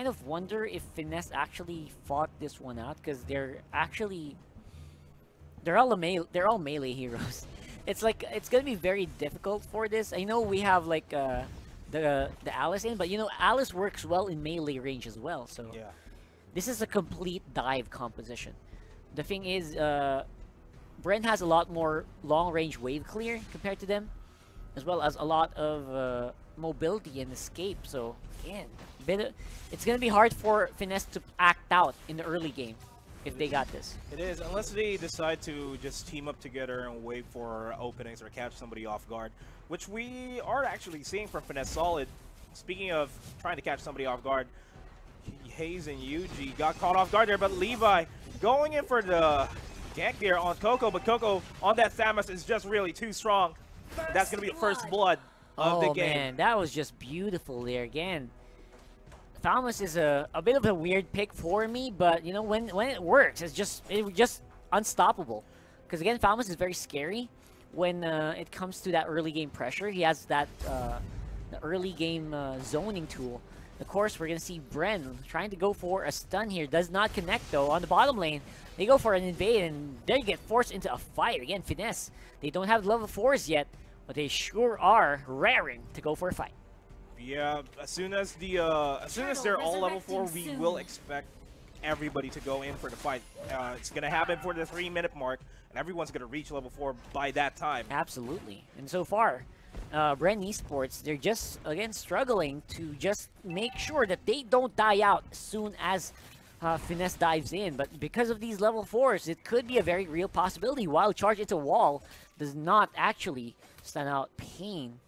kind of wonder if Finesse actually fought this one out, because they're all melee heroes. It's like it's gonna be very difficult for this. I know we have like the Alice in, but you know Alice works well in melee range as well. So Yeah. this is a complete dive composition. The thing is, Bren has a lot more long-range wave clear compared to them, as well as a lot of mobility and escape. So again, it's gonna be hard for Finesse to act out in the early game if they got this. It is, unless they decide to just team up together and wait for openings or catch somebody off guard, which we are actually seeing from Finesse Solid. Speaking of trying to catch somebody off guard, Hayes and Yuji got caught off guard there, but Levi going in for the gank there on Coco, but Coco on that Samus is just really too strong. That's going to be the first blood of the game. Oh man, that was just beautiful there again. Falmus is a bit of a weird pick for me, but you know when it works, it's just unstoppable. Because again, Falmus is very scary when it comes to that early game pressure. He has that the early game zoning tool. Of course, we're gonna see Bren trying to go for a stun here. Does not connect though on the bottom lane. They go for an invade and they get forced into a fight again. Finesse. They don't have level 4s yet, but they sure are raring to go for a fight. Yeah, as soon as they're all level 4, we will expect everybody to go in for the fight. It's gonna happen for the 3-minute mark, and everyone's gonna reach level 4 by that time. Absolutely. And so far, BREN Esports, they're just again struggling to just make sure that they don't die out as soon as Finesse dives in. But because of these level 4s, it could be a very real possibility. Wild charge into wall does not actually stand out Pain.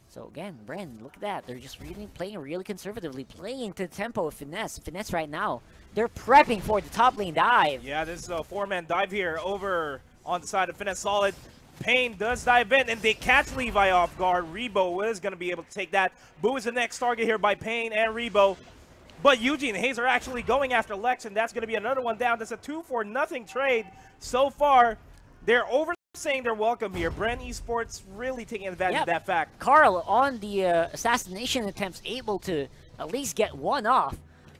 So again, BREN, look at that. They're just really playing really conservatively, playing to the tempo of Finesse. Finesse right now, they're prepping for the top lane dive. Yeah, this is a 4-man dive here over on the side of Finesse Solid. Pain does dive in, and they catch Levi off guard. Rebo is going to be able to take that. Boo is the next target here by Pain and Rebo. But Yuji and Hayes are actually going after Lex, and that's going to be another one down. That's a 2-for-0 trade so far. They're saying they're welcome here. BREN Esports really taking advantage of that fact. Carl on the assassination attempts able to at least get one off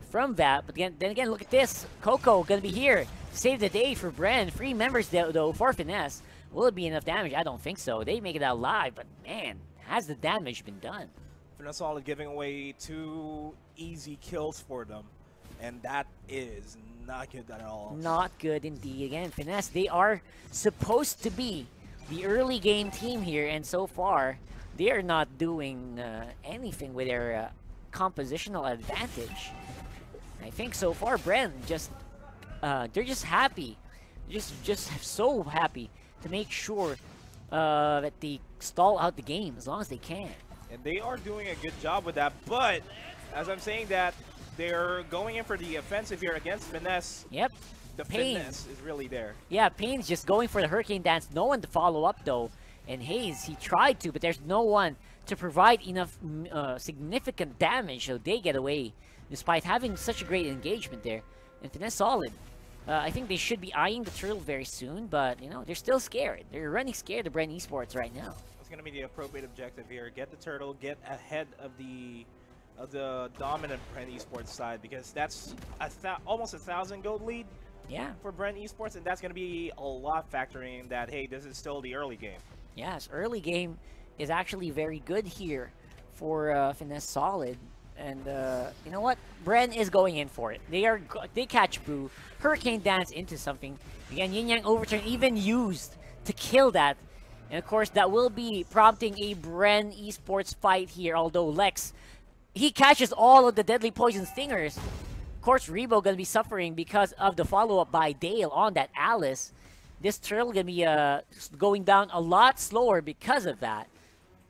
from that. But then again, look at this. Coco going to be here. Save the day for BREN. 3 members though for Finesse. Will it be enough damage? I don't think so. They make it out live, but man, has the damage been done? Finesse Solid giving away 2 easy kills for them, and that is not good at all. Not good indeed. Again, Finesse, they are supposed to be the early game team here, and so far, they are not doing anything with their compositional advantage. I think so far, BREN just, they're just happy. Just so happy to make sure that they stall out the game as long as they can. And they are doing a good job with that, but as I'm saying that, they're going in for the offensive here against Finesse. Yep. The Pain Finesse is really there. Yeah, Pain's just going for the Hurricane Dance. No one to follow up though. And Hayes, he tried to, but there's no one to provide enough significant damage, so they get away despite having such a great engagement there. And Finesse Solid. I think they should be eyeing the turtle very soon, but you know, they're still scared. They're running scared of BREN Esports right now. It's going to be the appropriate objective here. Get the turtle, get ahead of the dominant BREN Esports side, because that's almost 1,000 gold lead. Yeah. For BREN Esports, and that's going to be a lot factoring that, hey, this is still the early game. Yes, early game is actually very good here for Finesse Solid. And you know what? BREN is going in for it. They catch Boo, Hurricane Dance into something. Again, Yin Yang Overturn even used to kill that. And of course, that will be prompting a BREN Esports fight here, although Lex, he catches all of the deadly poison stingers. Of course, Rebo gonna be suffering because of the follow-up by Dale on that Alice. This turtle gonna be going down a lot slower because of that.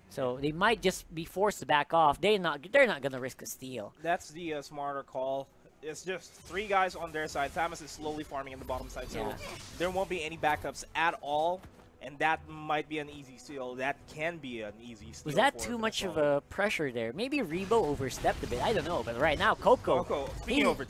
So they might just be forced to back off. They're not gonna risk a steal. That's the smarter call. It's just 3 guys on their side. Thomas is slowly farming in the bottom side, so there won't be any backups at all. And that might be an easy steal. That can be an easy steal. Was that too much of a pressure there? Maybe Rebo overstepped a bit. I don't know. But right now, Coco. Speaking of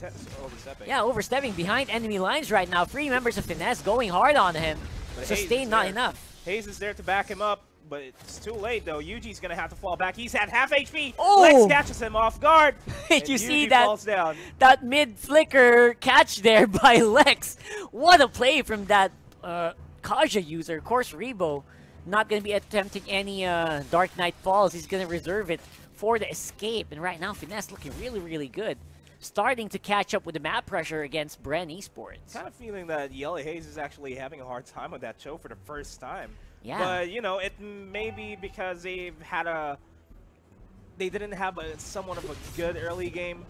overstepping. Yeah, overstepping behind enemy lines right now. 3 members of Finesse going hard on him. But Sustain not enough. Hayes is there to back him up. but it's too late though. Yuji's gonna have to fall back. He's at half HP. Oh! Lex catches him off guard. Did you and see Yuji that? falls down. That mid flicker catch there by Lex. What a play from that Kaja user. Of course, Rebo not going to be attempting any Dark Knight Falls. He's going to reserve it for the escape. And right now, Finesse looking really, really good. Starting to catch up with the map pressure against BREN Esports. Kind of feeling that Yellow Haze is actually having a hard time with that show for the first time. Yeah. But, you know, it may be because they didn't have somewhat of a good early game.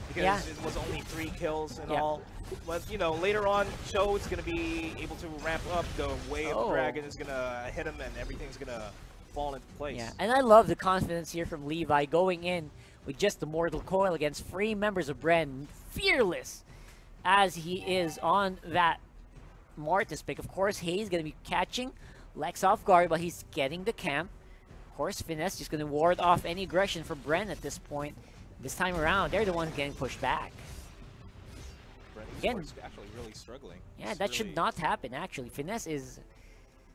Because it was only 3 kills and all. But, you know, later on, Cho is going to be able to ramp up. The Wave Dragon is going to hit him and everything's going to fall into place. Yeah, and I love the confidence here from Levi going in with just the Mortal Coil against 3 members of BREN. Fearless as he is on that Mortis pick. Of course, Hayes going to be catching Lex off guard, but he's getting the camp. Of course, Finesse just going to ward off any aggression from BREN at this point. This time around, they're the ones getting pushed back. Again, actually really struggling. Yeah, that should not happen, actually. Finesse is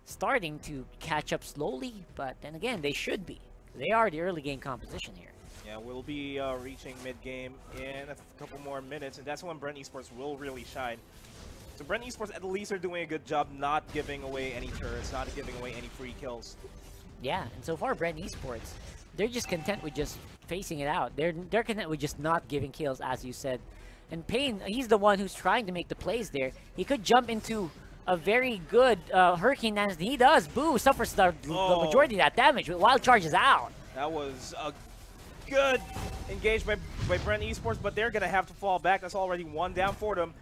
starting to catch up slowly, but then again, they should be. They are the early game competition here. Yeah, we'll be reaching mid-game in a couple more minutes, and that's when BREN Esports will really shine. So BREN Esports at least are doing a good job not giving away any turrets, not giving away any free kills. Yeah, and so far BREN Esports, they're just content with just facing it out. They're content with just not giving kills, as you said. And Payne, he's the one who's trying to make the plays there. He could jump into a very good Hurricane Dance, and he does. Boo suffers the majority of that damage, but Wild Charge is out. That was a good engagement by BREN Esports, but they're going to have to fall back. That's already 1 down for them.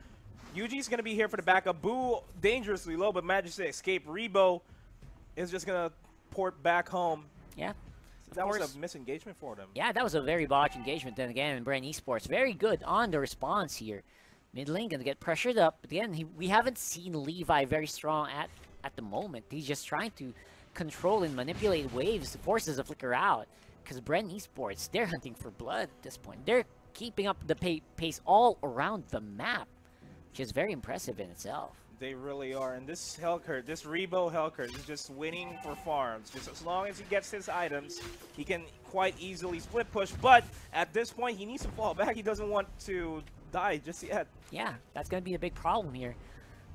Yuji's going to be here for the backup. Boo dangerously low, but manages to escape. Rebo is just going to port back home. Yeah. That was a misengagement for them. Yeah, that was a very botched engagement. Then again, BREN Esports, very good on the response here. Mid lane going to get pressured up. But again, we haven't seen Levi very strong at the moment. He's just trying to control and manipulate waves to force the flicker out. Because BREN Esports, they're hunting for blood at this point. They're keeping up the pace all around the map, which is very impressive in itself. They really are. And this Hellcurt, this Rebo Hellcurt is just winning for farms. Just as long as he gets his items, he can quite easily split push. But at this point, he needs to fall back. He doesn't want to die just yet. Yeah, that's going to be a big problem here.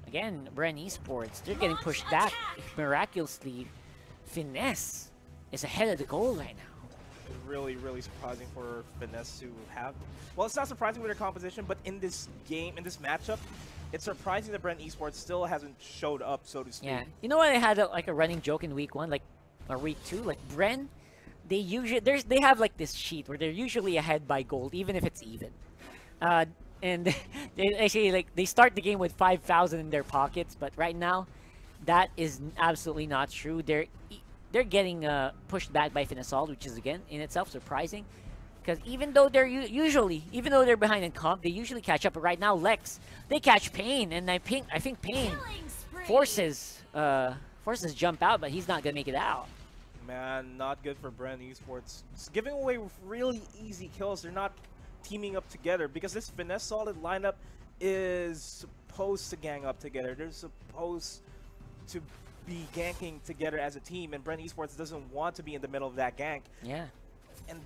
Again, BREN Esports, they're getting pushed back miraculously. Finesse is ahead of the goal right now. Really, really surprising for Finesse to have. Well, it's not surprising with their composition, but in this game, in this matchup, it's surprising that BREN Esports still hasn't showed up, so to speak. Yeah, you know what? I had like a running joke in week 1, or week 2, like BREN. They usually they have like this sheet where they're usually ahead by gold, even if it's even. And they say like they start the game with 5,000 in their pockets, but right now, that is absolutely not true. They're getting pushed back by Finesse, which is again in itself surprising. Because even though they're even though they're behind in comp, they usually catch up. But right now, Lex, they catch Payne, and I think Payne forces jump out, but he's not gonna make it out. Man, not good for BREN Esports. It's giving away really easy kills. They're not teaming up together because this Finesse Solid lineup is supposed to gang up together. They're supposed to be ganking together as a team, and BREN Esports doesn't want to be in the middle of that gank. Yeah. And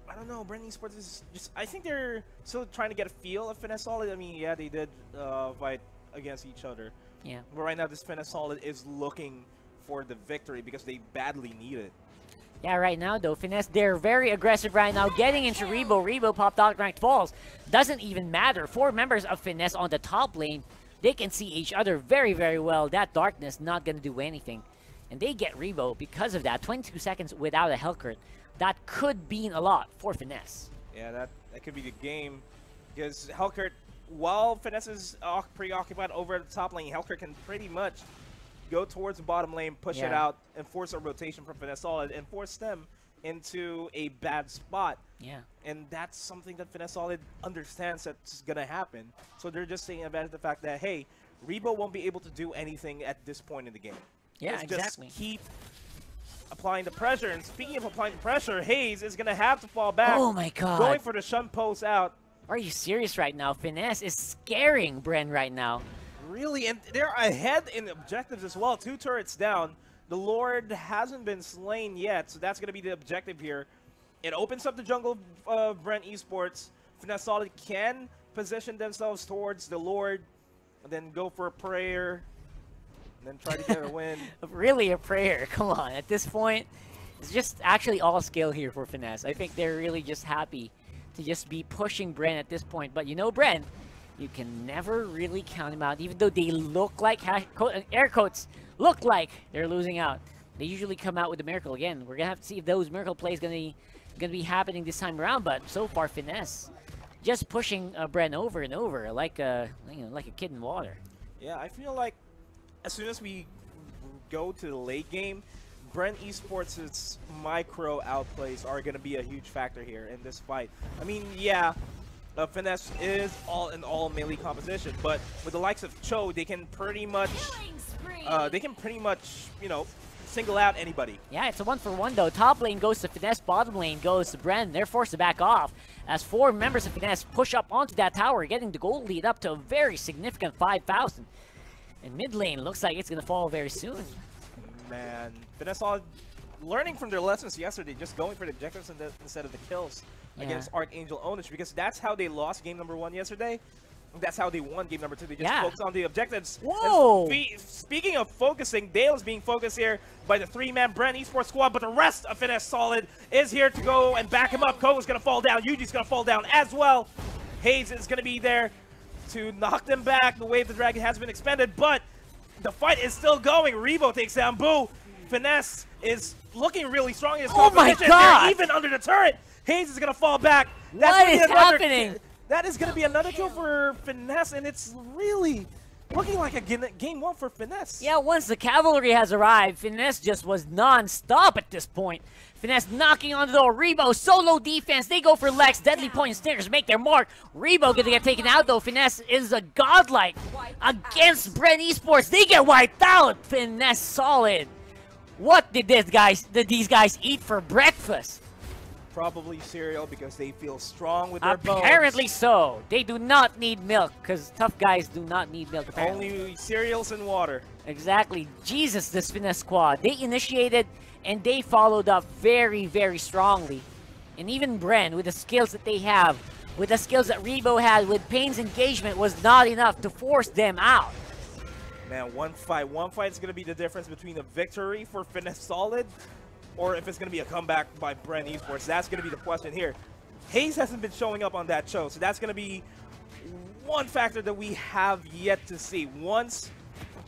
I don't know, BREN Esports is just, I think they're still trying to get a feel of Finesse Solid. I mean, yeah, they did fight against each other. Yeah. But right now, this Finesse Solid is looking for the victory because they badly need it. Yeah, right now, though, Finesse, they're very aggressive right now, getting into Rebo. Rebo popped out ranked falls. Doesn't even matter. 4 members of Finesse on the top lane. They can see each other very, very well. That darkness not going to do anything. And they get Rebo because of that. 22 seconds without a Hellcurt. That could mean a lot for Finesse. Yeah, that could be the game. Because Hellcurt, while Finesse is preoccupied over at the top lane, Hellcurt can pretty much go towards the bottom lane, push it out, and force a rotation from Finesse Solid, and force them into a bad spot. Yeah. And that's something that Finesse Solid understands that's going to happen. So they're just taking advantage of the fact that, hey, Rebo won't be able to do anything at this point in the game. Yeah, Let's exactly. Just keep applying the pressure. And speaking of applying the pressure, Hayes is going to have to fall back. Oh my god. Going for the shun post out. Are you serious right now? Finesse is scaring BREN right now. Really, and they're ahead in objectives as well. 2 turrets down. The Lord hasn't been slain yet, so that's going to be the objective here. It opens up the jungle of BREN Esports. Finesse Solid can position themselves towards the Lord, and then go for a prayer, and then try to get a win. Really a prayer, come on. At this point, it's just actually all skill here for Finesse. I think they're really just happy to just be pushing BREN at this point. But you know BREN, you can never really count them out, even though they look like, air quotes, look like they're losing out. They usually come out with a miracle. Again, we're going to have to see if those miracle plays going to be happening this time around. But so far, Finesse just pushing BREN over and over like a, like a kid in water. Yeah, I feel like as soon as we go to the late game, BREN Esports' micro outplays are going to be a huge factor here in this fight. I mean, yeah, Finesse is all melee composition, but with the likes of Cho, they can pretty much, you know, single out anybody. Yeah, it's a 1-for-1 though. Top lane goes to Finesse, bottom lane goes to BREN. They're forced to back off as 4 members of Finesse push up onto that tower, getting the gold lead up to a very significant 5,000. And mid lane looks like it's going to fall very soon. Man, Finesse all learning from their lessons yesterday, just going for the objectives instead of the kills against ARKANGEL OWN, because that's how they lost game number 1 yesterday. That's how they won game number 2. They just focused on the objectives. Whoa! Speaking of focusing, Dale's being focused here by the 3-man BREN Esports squad, but the rest of Finesse Solid is here to go and back him up. Ko's going to fall down. Yuji's going to fall down as well. Hayes is going to be there to knock them back. The Wave of the Dragon has been expended, but the fight is still going. Rebo takes down Boo. Finesse is looking really strong in this competition. Oh my God! They're even under the turret. Hayes is going to fall back. What is happening? That is going to be another kill for Finesse, and it's really looking like a game 1 for Finesse. Yeah, once the cavalry has arrived, Finesse just was non-stop at this point. Finesse knocking on the door. Rebo, solo defense. They go for Lex. Deadly Point and Stickers make their mark. Rebo gonna get taken out, though. Finesse is a godlike against BREN Esports. They get wiped out. Finesse Solid. What did these guys eat for breakfast? Probably cereal, because they feel strong with their bones. Apparently so. They do not need milk, because tough guys do not need milk, apparently. Only cereals and water. Exactly. Jesus, this Finesse squad. They initiated and they followed up very, very strongly. And even BREN, with the skills that they have, with the skills that Rebo had, with Pain's engagement, was not enough to force them out. Man, one fight is going to be the difference between a victory for Finesse Solid or if it's going to be a comeback by BREN Esports. That's going to be the question here. Hayes hasn't been showing up on that show, so that's going to be one factor that we have yet to see. Once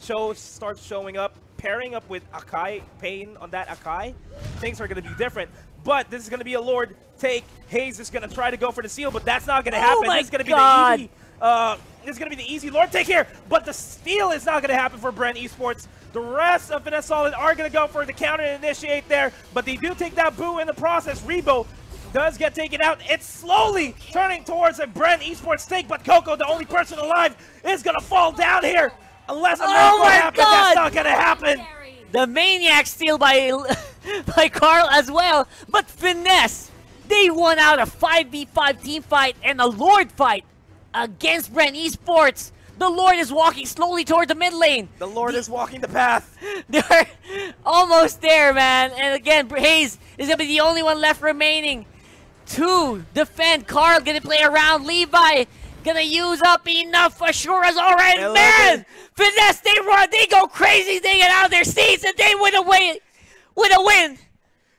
Cho starts showing up, pairing up with Akai, Pain on that Akai, things are going to be different. But this is going to be a Lord take. Hayes is going to try to go for the seal, but that's not going to happen. This is going to be the easy. This is going to be the easy Lord take here, but the steal is not going to happen for BREN Esports. The rest of Finesse Solid are going to go for the counter and initiate there, but they do take that Boo in the process. Rebo does get taken out. It's slowly turning towards a BREN Esports take, but Coco, the only person alive, is going to fall down here. Unless a miracle happens, that's not going to happen. The Maniac steal by Carl as well, but Finesse, they won out a 5v5 team fight and a Lord fight against BREN Esports. The Lord is walking slowly toward the mid lane. The Lord is walking the path. They're almost there, man. And again, Hayes is going to be the only one left remaining to defend. Carl going to play around. Levi going to use up enough Assuras already. Man, Finesse, they run. They go crazy. They get out of their seats and they win away with a win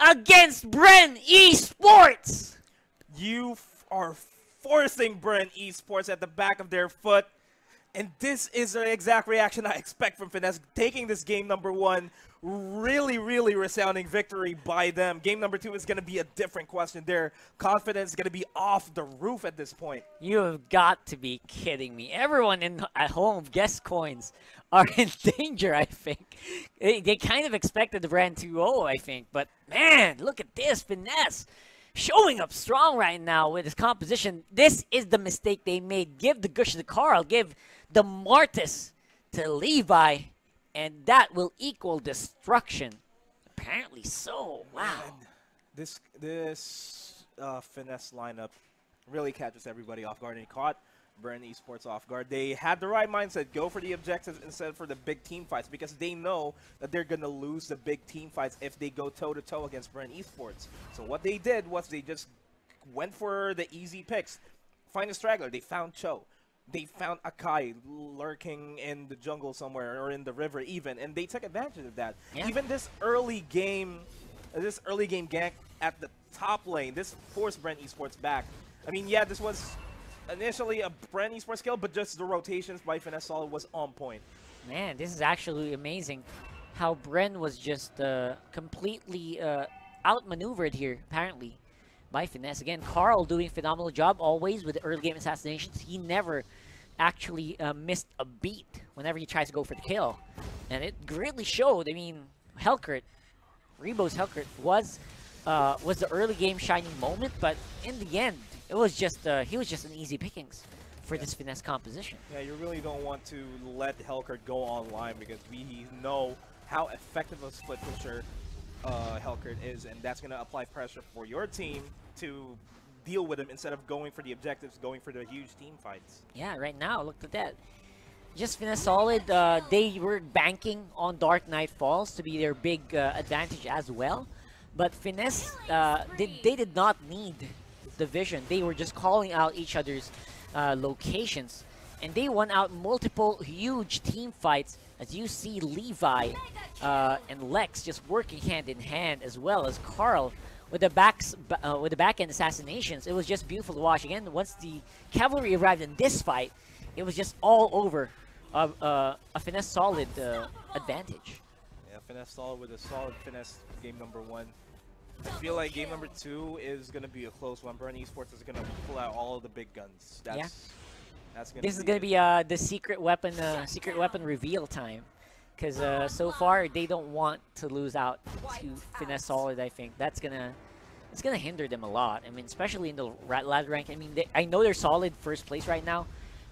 against BREN Esports. You are forcing BREN Esports at the back of their foot. And this is the exact reaction I expect from Finesse, taking this game number 1. Really, really resounding victory by them. Game number 2 is going to be a different question. Their confidence is going to be off the roof at this point. You have got to be kidding me. Everyone at home, guest coins, are in danger, I think. They kind of expected the BREN 2-0, I think. But, man, look at this. Finesse showing up strong right now with his composition. This is the mistake they made. Give the Gush to Carl. Give the Mortis to Levi. And that will equal destruction. Apparently so. Wow. And this Finesse lineup really catches everybody off guard. And he caught BREN Esports off guard. They had the right mindset, go for the objectives instead for the big team fights, because they know that they're going to lose the big team fights if they go toe-to-toe against BREN Esports. So what they did was they just went for the easy picks. Find a straggler. They found Cho. They found Akai lurking in the jungle somewhere or in the river even, and they took advantage of that. Yeah. Even this early game gank at the top lane, this forced BREN Esports back. I mean, yeah, this was initially a BREN Esports skill, but just the rotations by Finesse Solid was on point. Man, this is actually amazing how BREN was just completely outmaneuvered here, apparently, by Finesse. Again, Carl doing a phenomenal job always with the early game assassinations. He never actually missed a beat whenever he tries to go for the kill. And it greatly showed. I mean, Helkert, Rebo's Helkert was the early game shining moment, but in the end, it was just he was just an easy pickings for this Finesse composition. Yeah, you really don't want to let Helkert go online, because we know how effective a split pusher Helkert is, and that's going to apply pressure for your team to deal with him instead of going for the objectives, going for the huge team fights. Yeah, right now, look at that. Just Finesse Solid, they were banking on Dark Knight Falls to be their big advantage as well. But Finesse, they did not need the vision. They were just calling out each other's locations. And they won out multiple huge team fights, as you see Levi and Lex just working hand in hand, as well as Carl with the back-end assassinations. It was just beautiful to watch. Again, once the cavalry arrived in this fight, it was just all over a Finesse Solid advantage. Yeah, Finesse Solid with a solid Finesse game number 1. I feel like game number 2 is going to be a close one. BREN Esports is going to pull out all of the big guns. This is going to be the secret weapon reveal time. Because so far, they don't want to lose out to Finesse Solid, I think. It's gonna hinder them a lot. I mean, especially in the ladder rank. I mean, I know they're solid first place right now,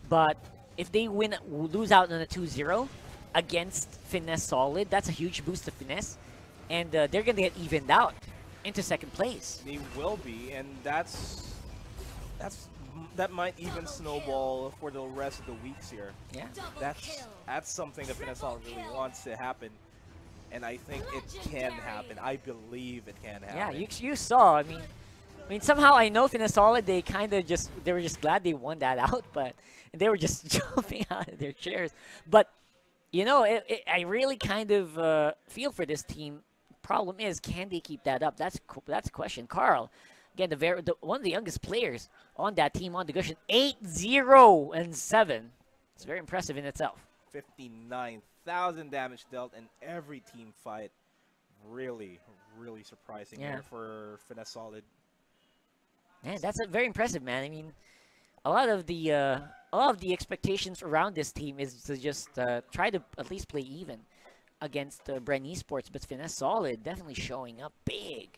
but if they lose out on a 2-0 against Finesse Solid, that's a huge boost to Finesse, and they're gonna get evened out into second place. They will be, and that might even snowball for the rest of the weeks here. Yeah, that's something that Finesse Solid really wants to happen, and I think it can happen. I believe it can happen. Yeah, you saw. I mean, somehow I know Finesse Solid. They were just glad they won that out, but they were just jumping out of their chairs. But you know, I really kind of feel for this team. Problem is, can they keep that up? That's a question. Carl, again, one of the youngest players on that team on the Gushing, 8-0-7. It's very impressive in itself. 59,000 damage dealt in every team fight. Really, really surprising here for Finesse Solid. Man, that's very impressive, man. I mean, a lot of the expectations around this team is to just try to at least play even against BREN Esports, but Finesse Solid definitely showing up big.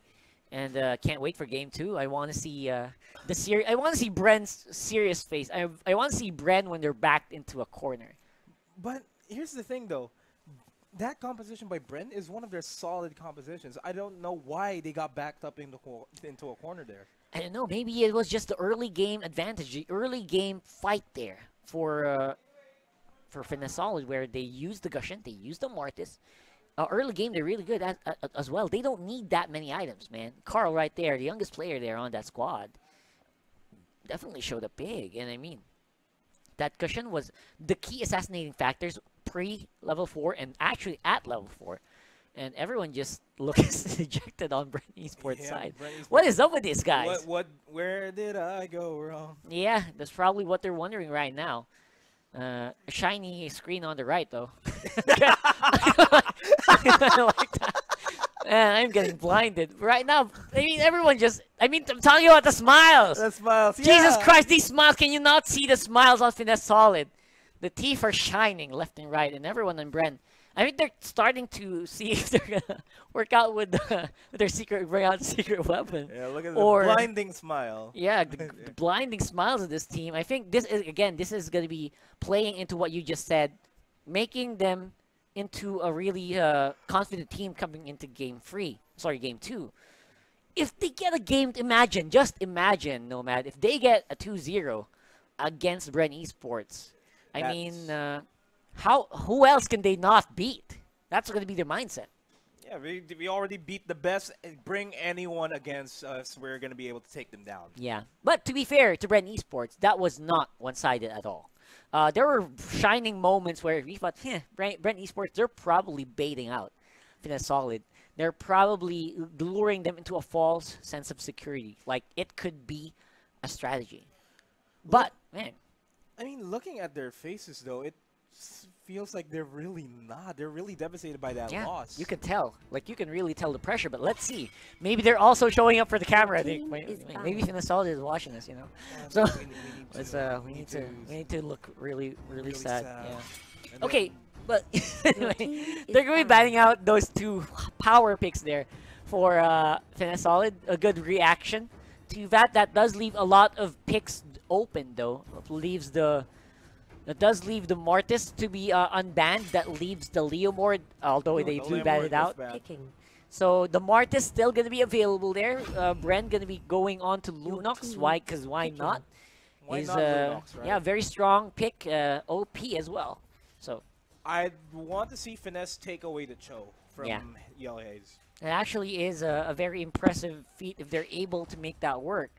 And can't wait for game 2. I want to see I want to see BREN's serious face. I want to see BREN when they're backed into a corner. But here's the thing, though. That composition by BREN is one of their solid compositions. I don't know why they got backed up into a corner there. I don't know. Maybe it was just the early game advantage, the early game fight there for Finesse Solid, where they used the Gushing, they used the Mortis. Early game, they're really good as well. They don't need that many items, man. Carl right there, the youngest player there on that squad, definitely showed up big. And I mean, that Gushing was the key assassinating factors pre-level 4 and actually at level 4. And everyone just looks dejected on BREN Esports side. What is up with these guys? Where did I go wrong? Yeah, that's probably what they're wondering right now. A shiny screen on the right, though. I like that. Man, I'm getting blinded right now. I mean, everyone just. I mean, I'm talking about the smiles. The smiles. Jesus Christ, these smiles! Can you not see the smiles on Finesse Solid? The teeth are shining left and right, and everyone on BREN. I think they're starting to see if they're gonna work out with their bring out the secret weapon. Yeah, look at the blinding smile. Yeah, the blinding smiles of this team. I think this is gonna be playing into what you just said, making them into a really confident team coming into game 2. If they get a game, just imagine, Nomad, if they get a 2-0 against BREN Esports. I That's- mean, who else can they not beat? That's going to be their mindset. Yeah, we already beat the best. Bring anyone against us, we're going to be able to take them down. Yeah, but to be fair to BREN Esports, that was not one-sided at all. There were shining moments where we thought, BREN Esports, they're probably baiting out Finesse Solid. They're probably luring them into a false sense of security. Like, it could be a strategy. But, man. I mean, looking at their faces, though, it feels like they're really not. They're really devastated by that loss. You can tell. Like, you can really tell the pressure. But let's see. Maybe they're also showing up for the camera. Maybe Finesse Solid is watching us, you know. So, we need to look really sad. Yeah. Okay. But anyway, they're going to be batting out those two power picks there for Finesse Solid. A good reaction to that. That does leave a lot of picks open, though. That does leave the Mortis to be unbanned. That leaves the Leomord, although they do ban it out. So the Mortis still going to be available there. BREN going to be going on to Lunox. Why? Because why not? Why not Lunox, right? Yeah, very strong pick. OP as well. So. I want to see Finesse take away the Cho from Yellow Haze. It actually is a very impressive feat if they're able to make that work.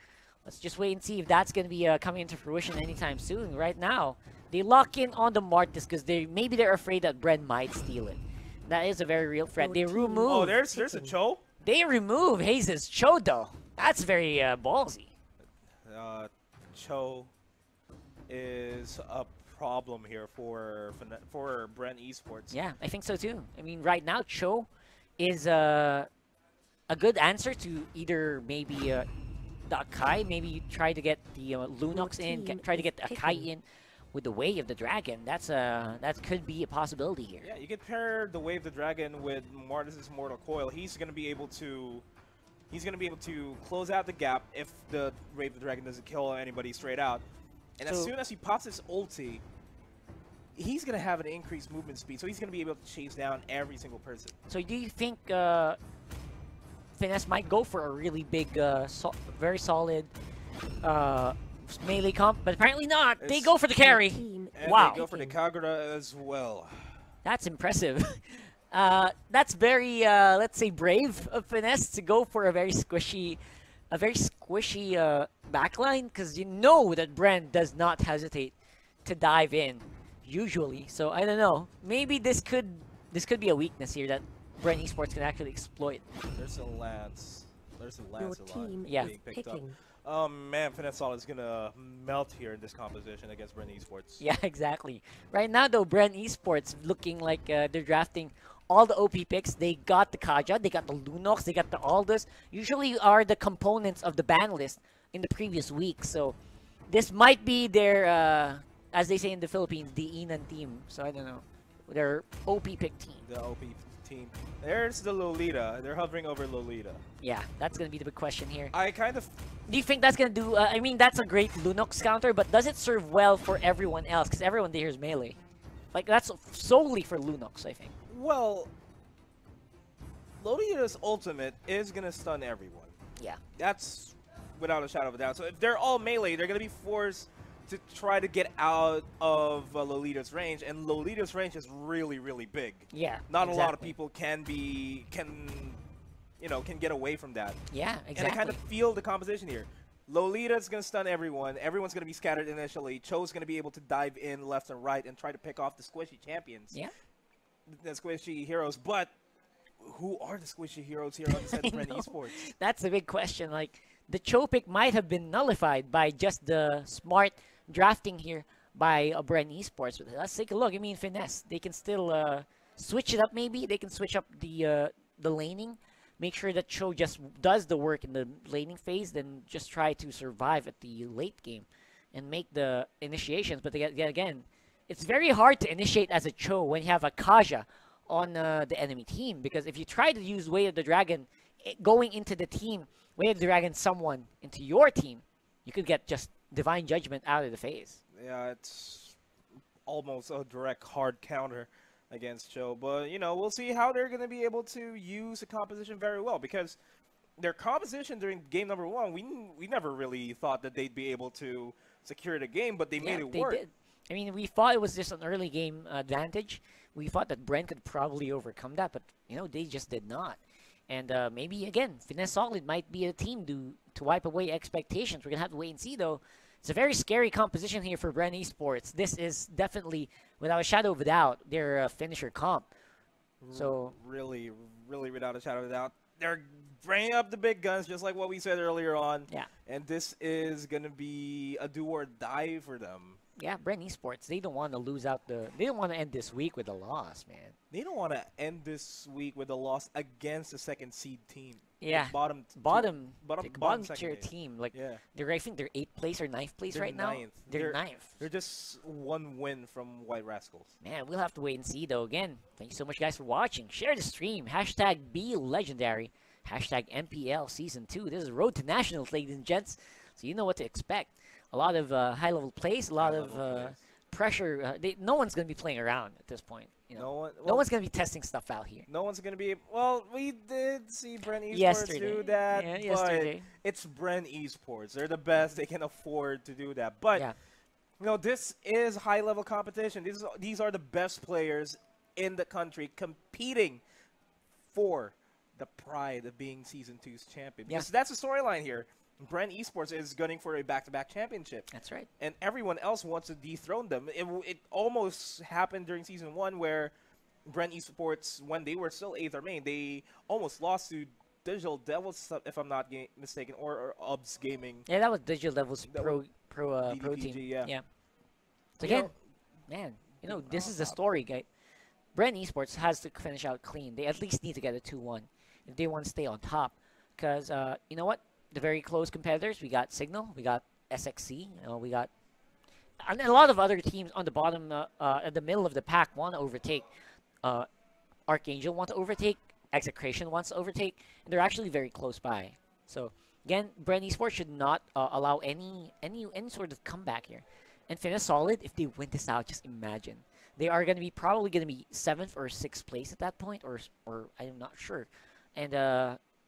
Let's just wait and see if that's going to be coming into fruition anytime soon. Right now, they lock in on the Mortis because maybe they're afraid that BREN might steal it. That is a very real threat. They remove. Oh, there's a Cho? They remove Haze's Cho, though. That's very ballsy. Cho is a problem here for BREN Esports. Yeah, I think so too. I mean, right now, Cho is a good answer to either maybe the Akai, maybe try to get the Lunox in, try to get the Akai in with the Way of the Dragon. That could be a possibility here. Yeah, you could pair the Way of the Dragon with Mortis' Mortal Coil. He's going to be able to close out the gap if the Wave of the Dragon doesn't kill anybody straight out. And as soon as he pops his ulti, he's going to have an increased movement speed, so he's going to be able to chase down every single person. So do you think Finesse might go for a really big, very solid melee comp? But apparently not. They go for the carry. And wow. They go for the Kagura as well. That's impressive. That's very, let's say, brave of Finesse to go for a very squishy backline, because you know that BREN does not hesitate to dive in usually. So I don't know. Maybe this could be a weakness here that BREN Esports can actually exploit. There's a Lance. There's a Lance being picked up. Oh man, Finesse Solid is gonna melt here in this composition against BREN Esports. Yeah, exactly. Right now though, BREN Esports looking like they're drafting all the OP picks. They got the Kaja, they got the Lunox, they got the Aldous. Usually are the components of the ban list in the previous week. So this might be their, as they say in the Philippines, the Inan team. So I don't know. Their OP pick team. The OP team. There's the Lolita. They're hovering over Lolita. Yeah, that's going to be the big question here. I kind of... Do you think that's going to do... I mean, that's a great Lunox counter, but does it serve well for everyone else? Because everyone there is melee. Like, that's solely for Lunox, I think. Well, Lolita's ultimate is going to stun everyone. Yeah. That's without a shadow of a doubt. So if they're all melee, they're going to be forced to try to get out of Lolita's range, and Lolita's range is really, really big. Yeah, not a lot of people can get away from that. Yeah, exactly. And I kind of feel the composition here. Lolita's going to stun everyone. Everyone's going to be scattered initially. Cho's going to be able to dive in left and right and try to pick off the squishy champions. Yeah. The squishy heroes. But who are the squishy heroes here on the side of BREN Esports? That's a big question. Like, the Cho pick might have been nullified by just the smart drafting here by BREN Esports. But let's take a look. I mean, Finesse, they can still switch it up maybe. They can switch up the laning. Make sure that Cho just does the work in the laning phase, then just try to survive at the late game and make the initiations. But again, it's very hard to initiate as a Cho when you have a Kaja on the enemy team, because if you try to use Way of the Dragon going into the team, Way of the Dragon someone into your team, you could get just Divine Judgment out of the phase. Yeah, it's almost a direct hard counter against Cho, but you know, we'll see how they're going to be able to use the composition very well, because their composition during game number 1, we never really thought that they'd be able to secure the game, but they made it they work. did. I mean, we thought it was just an early game advantage. We thought that BREN could probably overcome that, but you know, they just did not. And maybe again, Finesse Solid might be a team to wipe away expectations. We're gonna have to wait and see, though. It's a very scary composition here for BREN Esports. This is definitely, without a shadow of a doubt, their finisher comp. So really, without a shadow of a doubt, they're bringing up the big guns, just like what we said earlier on. yeah, And this is gonna be a do or die for them. yeah, BREN Esports. They don't want to lose out the. They don't want to end this week with a loss, man. They don't want to end this week with a loss against the second seed team. Yeah, The bottom tier second team. Like Yeah. I think they're 8th place or 9th place They're right now. ninth. They're 9th. They're just one win from White Rascals. Man, we'll have to wait and see, though. Again, thank you so much, guys, for watching. Share the stream. Hashtag Be Legendary. Hashtag MPL Season 2. This is Road to Nationals, ladies and gents. So you know what to expect. A lot of high-level plays, a lot of pressure. No one's going to be playing around at this point. You know? No one's going to be testing stuff out here. No one's gonna be. Well, we did see BREN Esports Yesterday. do that, Yeah, but yesterday. it's BREN Esports. They're the best. They can afford to do that. But Yeah. you know, this is high-level competition. These are the best players in the country competing for the pride of being Season 2's champion. Yeah. Because that's the storyline here. BREN Esports is gunning for a back-to-back championship. That's right. And everyone else wants to dethrone them. It almost happened during Season 1 where BREN Esports, when they were still AETHER main, they almost lost to Digital Devils, if I'm not mistaken, or UBS Gaming. Yeah, that was Digital Devils That pro DDPG, team. yeah. So You again, man, you know, this is the story, guy. BREN Esports has to finish out clean. They at least need to get a 2-1 if they want to stay on top. Because, you know what? The very close competitors, we got Signal, we got SXC, we got... And a lot of other teams on the bottom, at the middle of the pack want to overtake. Archangel want to overtake. EXECRATION wants to overtake. And they're actually very close by. So, again, BREN Esports should not allow any sort of comeback here. And Finesse Solid, if they win this out, just imagine. They are going to be probably going to be 7th or 6th place at that point, or I'm not sure. And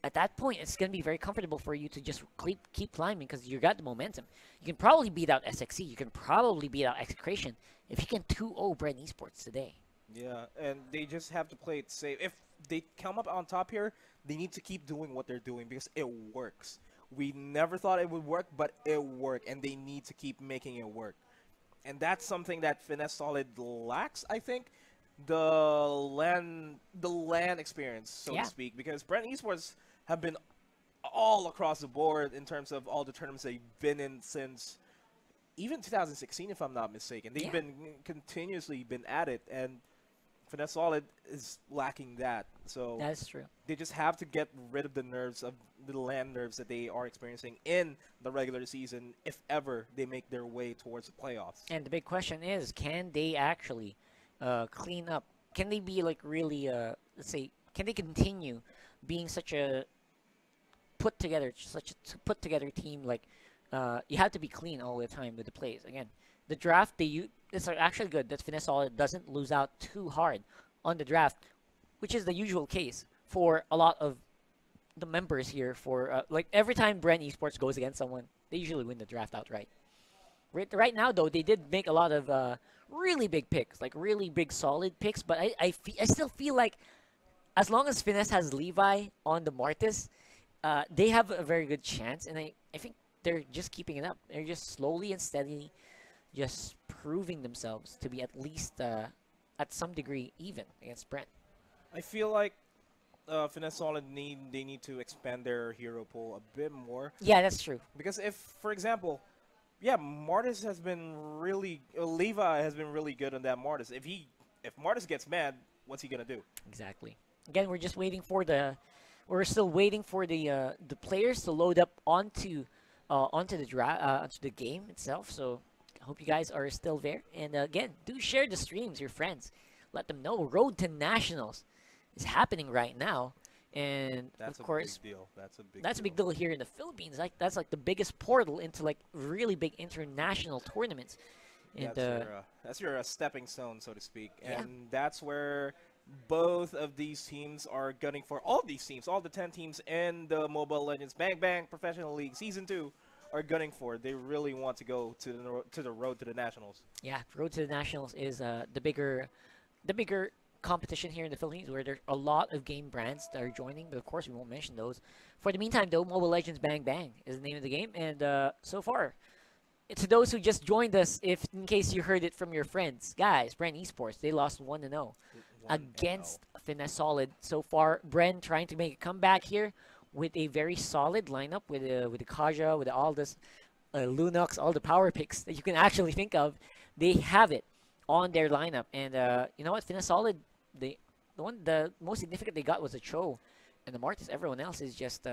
at that point, it's going to be very comfortable for you to just keep climbing because you got the momentum. You can probably beat out SXC. You can probably beat out EXECRATION if you can 2-0 BREN Esports today. Yeah, and they just have to play it safe. If they come up on top here, they need to keep doing what they're doing because it works. We never thought it would work, but it worked, and they need to keep making it work. And that's something that Finesse Solid lacks, I think. The LAN experience, so to speak, because BREN Esports have been all across the board in terms of all the tournaments they've been in since even 2016, if I'm not mistaken. They've been continuously been at it, and Finesse Solid is lacking that. So that's true. They just have to get rid of the nerves, of the LAN nerves that they are experiencing in the regular season, if ever they make their way towards the playoffs. And the big question is, can they actually clean up? Can they be like really, let's say, can they continue being such a put together team? Like, you have to be clean all the time with the plays. Again, the draft it's actually good that Finesse Solid doesn't lose out too hard on the draft, which is the usual case for a lot of the members here. For like every time BREN Esports goes against someone, they usually win the draft outright. Right now, though, they did make a lot of really big picks, like really big solid picks. But I still feel like as long as Finesse has Levi on the Martis, they have a very good chance. And I think they're just keeping it up. They're just slowly and steadily just proving themselves to be at least at some degree even against BREN. I feel like Finesse Solid they need to expand their hero pool a bit more. Yeah, that's true. Because if, for example, Martis has been really Levi has been really good on that Martis. If Martis gets mad, what's he gonna do? Exactly. Again, we're just waiting for we're still waiting for the players to load up onto the game itself. So I hope you guys are still there. And again, do share the streams, your friends. Let them know Road to Nationals is happening right now. And that's of course, a big deal. That's a big deal here in the Philippines. Like that's like the biggest portal into like really big international tournaments. And that's your stepping stone, so to speak. And that's where both of these teams are gunning for. All of these teams, all the 10 teams in the Mobile Legends Bang Bang Professional League Season 2, are gunning for. They really want to go to the road to the nationals. Yeah, road to the nationals is the bigger competition here in the Philippines, where there's a lot of game brands that are joining, but of course we won't mention those. For the meantime, though, Mobile Legends Bang Bang is the name of the game, and so far, to those who just joined us, if in case you heard it from your friends, guys, BREN Esports, they lost 1-0 against Finesse Solid. So far, BREN trying to make a comeback here with a very solid lineup with the Kaja, with the Aldous, Lunox, all the power picks that you can actually think of. They have it on their lineup, and you know what, Finesse Solid, the most significant they got was a Cho, and the Martis. Everyone else is just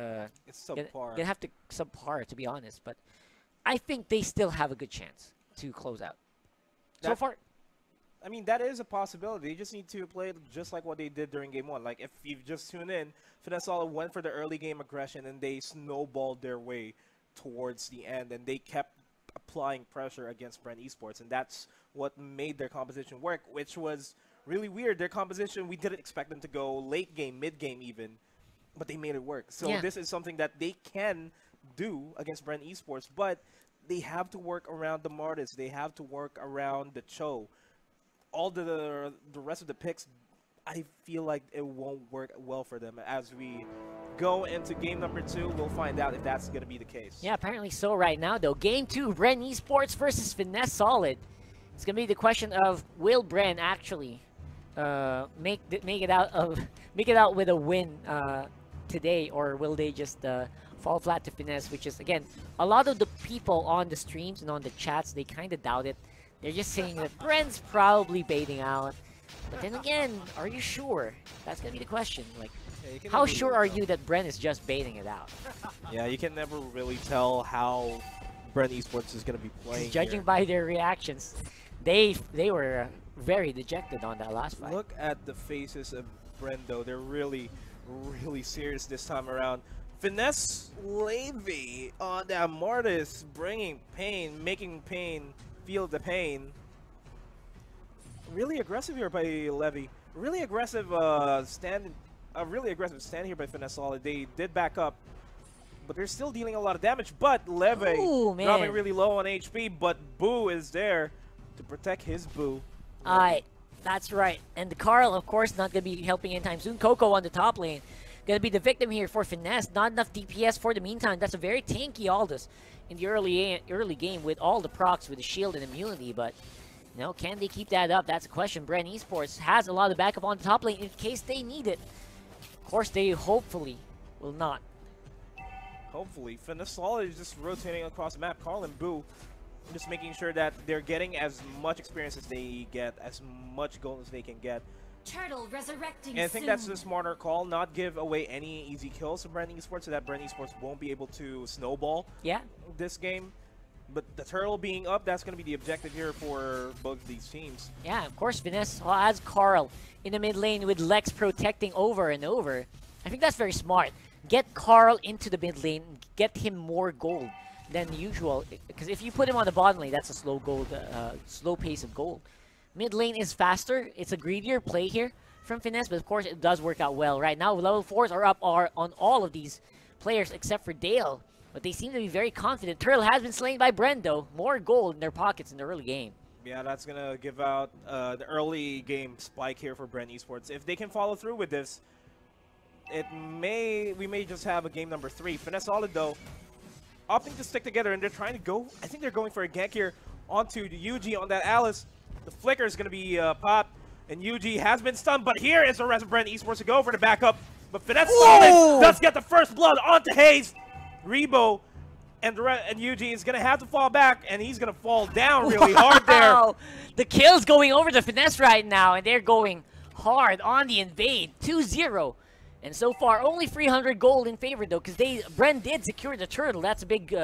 it's subpar. Gonna have to subpar, to be honest, but I think they still have a good chance to close out. So far, I mean, that is a possibility. They just need to play just like what they did during Game 1. Like, if you've just tuned in, Finesse Solid went for the early game aggression, and they snowballed their way towards the end, and they kept applying pressure against BREN Esports, and that's what made their composition work, which was really weird. Their composition, we didn't expect them to go late game, mid game even, but they made it work. So yeah. This is something that they can do against BREN Esports, but they have to work around the Martis. They have to work around the Cho. All the rest of the picks, I feel like it won't work well for them. As we go into game number 2, we'll find out if that's going to be the case. Yeah, apparently so right now, though. Game 2, BREN Esports versus Finesse Solid. It's going to be the question of, will BREN actually make it out with a win today, or will they just fall flat to Finesse, which is, again, a lot of the people on the streams and on the chats, they kind of doubt it. They're just saying that BREN's probably baiting out. But then again, are you sure? That's going to be the question. Like, yeah, how sure are you that BREN is just baiting it out? Yeah, you can never really tell how BREN Esports is going to be playing. Judging by their reactions, they were very dejected on that last fight. Look at the faces of BREN, though. They're really, really serious this time around. Finesse Levy on that Martis, bringing pain, making pain feel the pain. Really aggressive here by Levy. Really aggressive stand here by Finesse Solid. They did back up, but they're still dealing a lot of damage. But Levy dropping really low on HP, but Boo is there to protect his Boo. That's right. And Carl, of course, not going to be helping anytime soon. Coco on the top lane. Going to be the victim here for Finesse. Not enough DPS for the meantime. That's a very tanky Aldous in the early game with all the procs, with the shield and immunity. But, you know, can they keep that up? That's a question. BREN Esports has a lot of backup on the top lane in case they need it. Of course, they hopefully will not. Hopefully. Finesse Solid is just rotating across the map. Carl and Boo just making sure that they're getting as much experience as they get, as much gold as they can get. Turtle resurrecting and I think that's the smarter call, not give away any easy kills to BREN Esports, so that BREN Esports won't be able to snowball this game. But the turtle being up, that's going to be the objective here for both of these teams. Yeah, of course, Finesse has Carl in the mid lane with Lex protecting over and over. I think that's very smart. Get Carl into the mid lane, get him more gold than usual. Because if you put him on the bottom lane, that's a slow pace of gold. Mid lane is faster. It's a greedier play here from Finesse, but of course it does work out well. Right now, level 4s are up on all of these players except for Dale, but they seem to be very confident. Turtle has been slain by BREN, though. More gold in their pockets in the early game. Yeah, that's going to give out the early game spike here for BREN Esports. If they can follow through with this, we may just have a game number 3. Finesse Solid, though, opting to stick together, and they're trying to go. I think they're going for a gank here onto the Yuji on that Alice. The flicker is going to be popped, and Yuji has been stunned, but here is the rest of BREN Esports to go for the backup. But Finesse Solid does get the first blood onto Hayes. Rebo and Yuji is going to have to fall back, and he's going to fall down really hard there. The kill's going over to Finesse right now, and they're going hard on the invade. 2-0. And so far, only 300 gold in favor, though, because BREN did secure the turtle. That's a big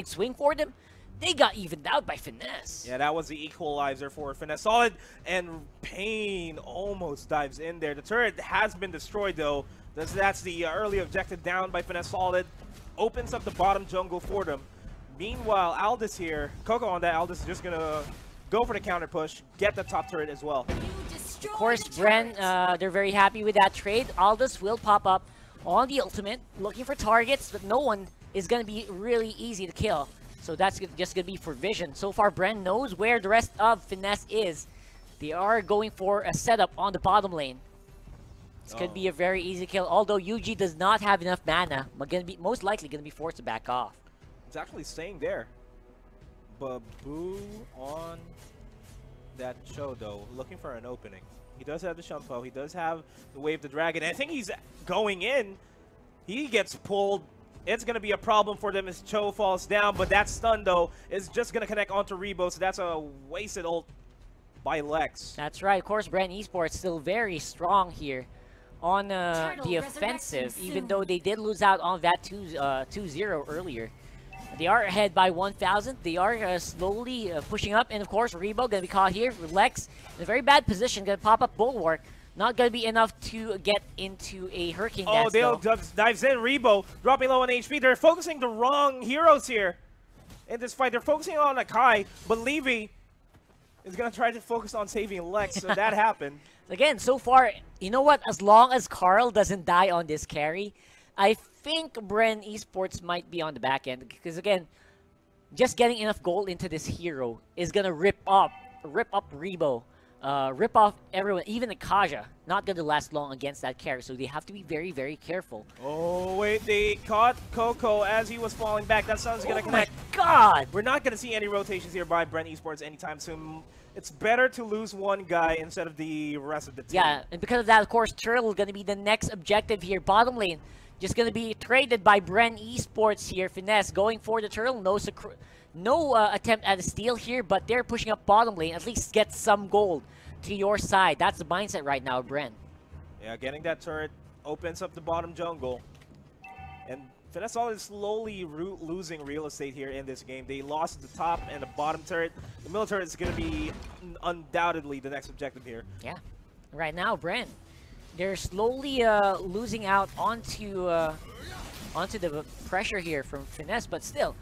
swing for them. They got evened out by Finesse. Yeah, that was the equalizer for Finesse Solid, and Pain almost dives in there. The turret has been destroyed, though. That's the early objective down by Finesse Solid. Opens up the bottom jungle for them. Meanwhile, Aldous here, Coco on that, Aldous is just going to go for the counter push, get the top turret as well. Of course, BREN, they're very happy with that trade. Aldous will pop up on the ultimate, looking for targets, but no one is going to be really easy to kill. So that's just going to be for Vision. So far, BREN knows where the rest of Finesse is. They are going for a setup on the bottom lane. This could be a very easy kill, although Yuji does not have enough mana. Most likely going to be forced to back off. It's actually staying there. Babu on that show, though, looking for an opening. He does have the Shumpo. He does have the Wave the Dragon. I think he's going in. He gets pulled. It's going to be a problem for them as Cho falls down, but that stun, though, is just going to connect onto Rebo, so that's a wasted ult by Lex. That's right. Of course, BREN Esports still very strong here on the offensive, even though they did lose out on that 2-0 earlier. They are ahead by 1,000. They are slowly pushing up, and of course, Rebo going to be caught here with Lex in a very bad position. Going to pop up Bulwark. Not going to be enough to get into a Hurricane Dance. Dale dives in. Rebo dropping low on HP. They're focusing the wrong heroes here in this fight. They're focusing on Akai, but Levy is going to try to focus on saving Lex, so that happened. Again, so far, you know what? As long as Carl doesn't die on this carry, I think BREN Esports might be on the back end. Because again, just getting enough gold into this hero is going to rip up Rebo. Rip off everyone, even Akaja. Not going to last long against that carry, so they have to be very, very careful. Oh, wait, they caught Coco as he was falling back. That sounds going to connect. Oh my god! We're not going to see any rotations here by BREN Esports anytime soon. It's better to lose one guy instead of the rest of the team. Yeah, and because of that, of course, Turtle is going to be the next objective here. Bottom lane, just going to be traded by BREN Esports here. Finesse going for the Turtle. No attempt at a steal here, but they're pushing up bottom lane. At least get some gold to your side. That's the mindset right now, BREN. Yeah, getting that turret opens up the bottom jungle. And Finesse is slowly losing real estate here in this game. They lost the top and the bottom turret. The middle turret is going to be undoubtedly the next objective here. Yeah. Right now, BREN, they're slowly losing out onto the pressure here from Finesse, but still,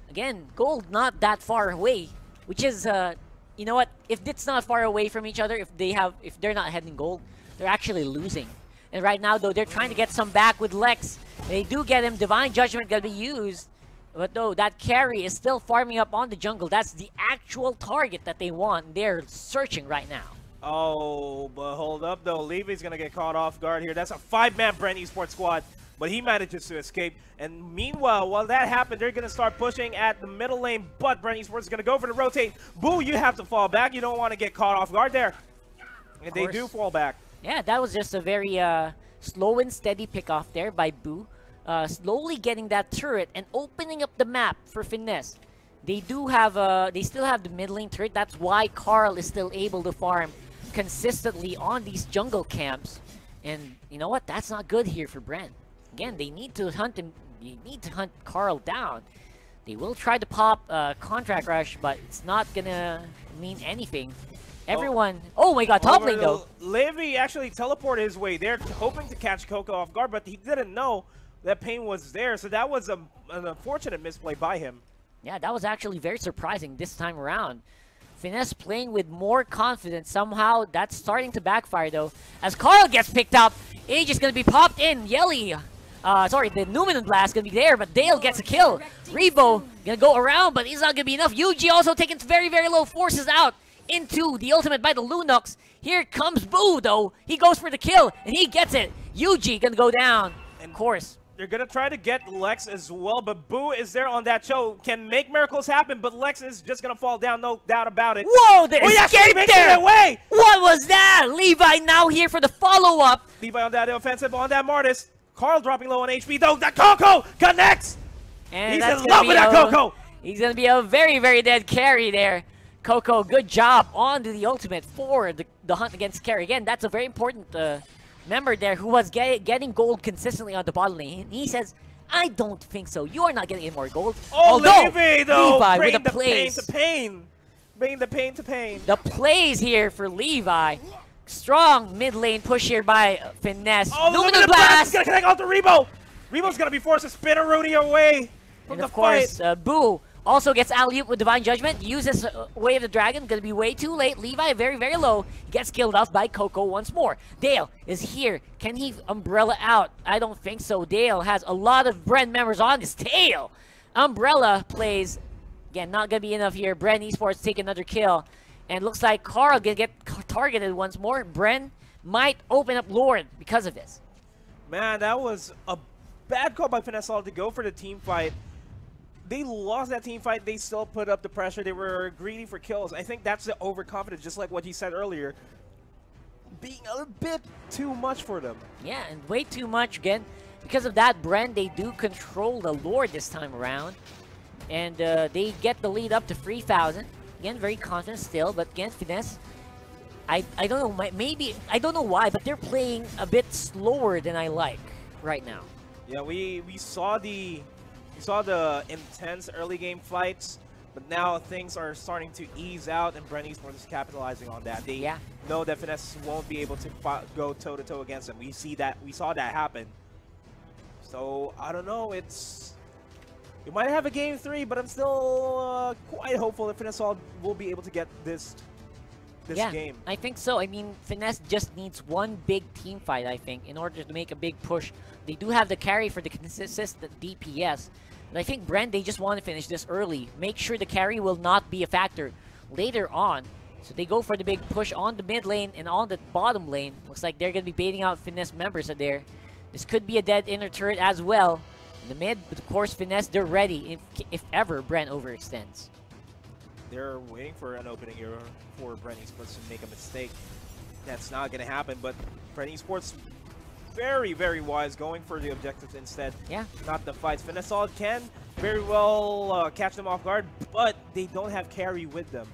again, gold not that far away, which is, you know what? If it's not far away from each other, if they're not heading gold, they're actually losing. And right now, though, they're trying to get some back with Lex. They do get him. Divine Judgment gonna be used. But no, that carry is still farming up on the jungle. That's the actual target that they want. They're searching right now. Oh, but hold up, though. Levy's gonna get caught off guard here. That's a 5-man BREN Esports squad, but he manages to escape. And meanwhile, while that happened, they're gonna start pushing at the middle lane, but BREN Esports is gonna go for the rotate. Boo, you have to fall back. You don't want to get caught off guard there. And they do fall back. Yeah, that was just a very slow and steady pick off there by Boo. Slowly getting that turret and opening up the map for Finesse. They do have they still have the mid lane turret. That's why Carl is still able to farm consistently on these jungle camps. And you know what? That's not good here for BREN. Again, they need to hunt him. They need to hunt Carl down. They will try to pop Contract Rush, but it's not gonna mean anything. Everyone, oh my god, top lane though. Levy actually teleported his way there, hoping to catch Coco off guard, but he didn't know that Pain was there, so that was an unfortunate misplay by him. Yeah, that was actually very surprising this time around. Finesse playing with more confidence. Somehow, that's starting to backfire though. As Carl gets picked up, Age is going to be popped in. Yelly, sorry, the Numinous Blast going to be there, but Dale gets a kill. Rebo going to go around, but he's not going to be enough. Yuji also taking very, very low, forces out into the ultimate by the Lunox. Here comes Boo though. He goes for the kill, and he gets it. Yuji going to go down, and of course. They're going to try to get Lex as well, but Boo is there on that show. Can make miracles happen, but Lex is just going to fall down, no doubt about it. Whoa, the escape there! Away. What was that? Levi now here for the follow-up. Levi on that offensive, on that Martis. Carl dropping low on HP, though. That Coco connects! And he's in love with that Coco! He's going to be a very, very dead carry there. Coco, good job on the ultimate for the hunt against carry. Again, that's a very important member there who was getting gold consistently on the bottom lane. He says, I don't think so. You are not getting any more gold. Oh, Levi, though! Levi bring with the plays. Pain to pain. Bring the pain to pain. The plays here for Levi. Strong mid lane push here by Finesse. Oh, Luminous Blast! He's going to connect onto Rebo! Rebo's going to be forced to spin a Rooney away from and the of course, fight. Boo Also gets alley-oop with Divine Judgment. Uses Way of the Dragon. Gonna be way too late. Levi very, very low. Gets killed off by Coco once more. Dale is here. Can he Umbrella out? I don't think so. Dale has a lot of BREN members on his tail. Umbrella plays. Again, not gonna be enough here. BREN Esports take another kill. And looks like Carl gonna get targeted once more. BREN might open up Lord because of this. Man, that was a bad call by FINESSE Solid to go for the team fight. They lost that team fight. They still put up the pressure. They were greedy for kills. I think that's the overconfidence, just like what he said earlier, being a bit too much for them. Yeah, and way too much again. Because of that, BREN, they do control the Lord this time around. And they get the lead up to 3,000. Again, very confident still, but again, FINESSE, I don't know, maybe, I don't know why, but they're playing a bit slower than I like right now. Yeah, we saw the intense early game fights, but now things are starting to ease out, and BREN Esports is capitalizing on that. They know that FINESSE won't be able to go toe to toe against them. We saw that happen. So I don't know. You might have a game 3, but I'm still quite hopeful that FINESSE will be able to get this game. I think so. I mean, FINESSE just needs one big team fight, I think, in order to make a big push. They do have the carry for the consistent DPS. But I think BREN, they just want to finish this early. Make sure the carry will not be a factor later on. So they go for the big push on the mid lane and on the bottom lane. Looks like they're going to be baiting out FINESSE members there. This could be a dead inner turret as well. In the mid, but of course, FINESSE, they're ready if ever BREN overextends. They're waiting for an opening here for BREN Esports to make a mistake. That's not going to happen, but BREN Esports, very, very wise, going for the objectives instead. Yeah. Not the fights. FINESSE Solid can very well catch them off guard, but they don't have carry with them.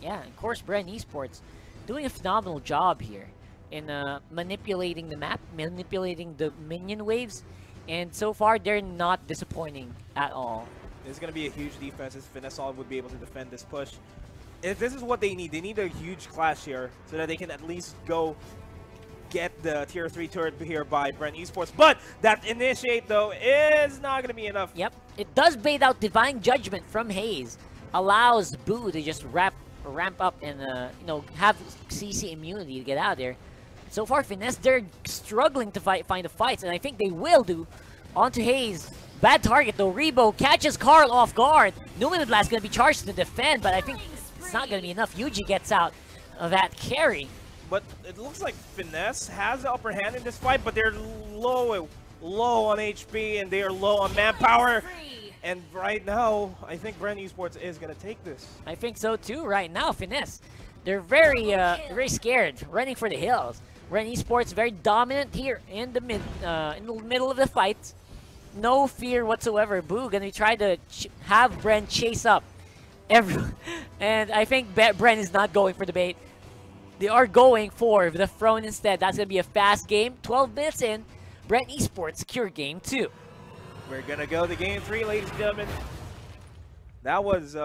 Yeah, of course, BREN Esports doing a phenomenal job here in manipulating the map, manipulating the minion waves, and so far they're not disappointing at all. This is going to be a huge defense if FINESSE Solid would be able to defend this push. If this is what they need a huge clash here so that they can at least go get the tier 3 turret here by BREN Esports. But that initiate, though, is not going to be enough. Yep, it does bait out Divine Judgment from Haze. Allows Boo to just ramp up and, you know, have CC immunity to get out of there. So far, FINESSE, they're struggling to find the fights, and I think they will do. Onto Haze. Bad target, though. Rebo catches Carl off guard. Numinate Blast going to be charged to defend, but I think it's not going to be enough. Yuji gets out of that carry. But it looks like FINESSE has the upper hand in this fight, but they're low on HP, and they are low on manpower. And right now, I think BREN Esports is going to take this. I think so, too, right now. FINESSE, they're very scared, running for the hills. BREN Esports very dominant here in the middle of the fight. No fear whatsoever. Boo gonna try to have BREN chase up everyone, and I think BREN is not going for the bait. They are going for the throne instead. That's gonna be a fast game. 12 minutes in, BREN Esports secure game 2. We're gonna go to game 3, ladies and gentlemen. That was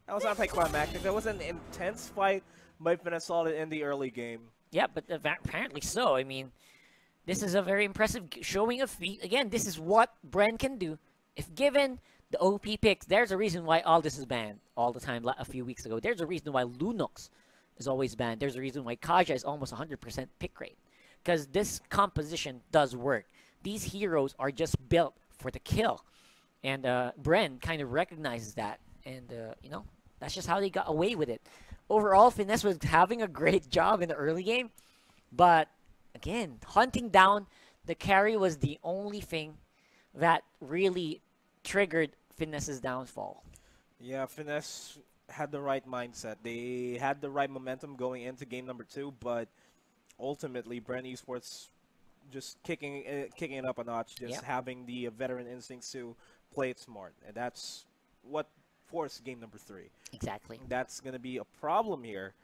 anticlimactic. That was an intense fight by FINESSE Solid in the early game. Yeah, but apparently so. I mean, this is a very impressive showing of feat. Again, this is what BREN can do. If given the OP picks, there's a reason why Aldous is banned all the time a few weeks ago. There's a reason why Lunox is always banned. There's a reason why Kaja is almost 100% pick rate. Because this composition does work. These heroes are just built for the kill. And BREN kind of recognizes that. And, you know, that's just how they got away with it. Overall, FINESSE was having a great job in the early game. But, again, hunting down the carry was the only thing that really triggered FINESSE's downfall. Yeah, FINESSE had the right mindset. They had the right momentum going into game number 2, but ultimately, BREN Esports just kicking it up a notch, just having the veteran instincts to play it smart. And that's what forced game number 3. Exactly. That's going to be a problem here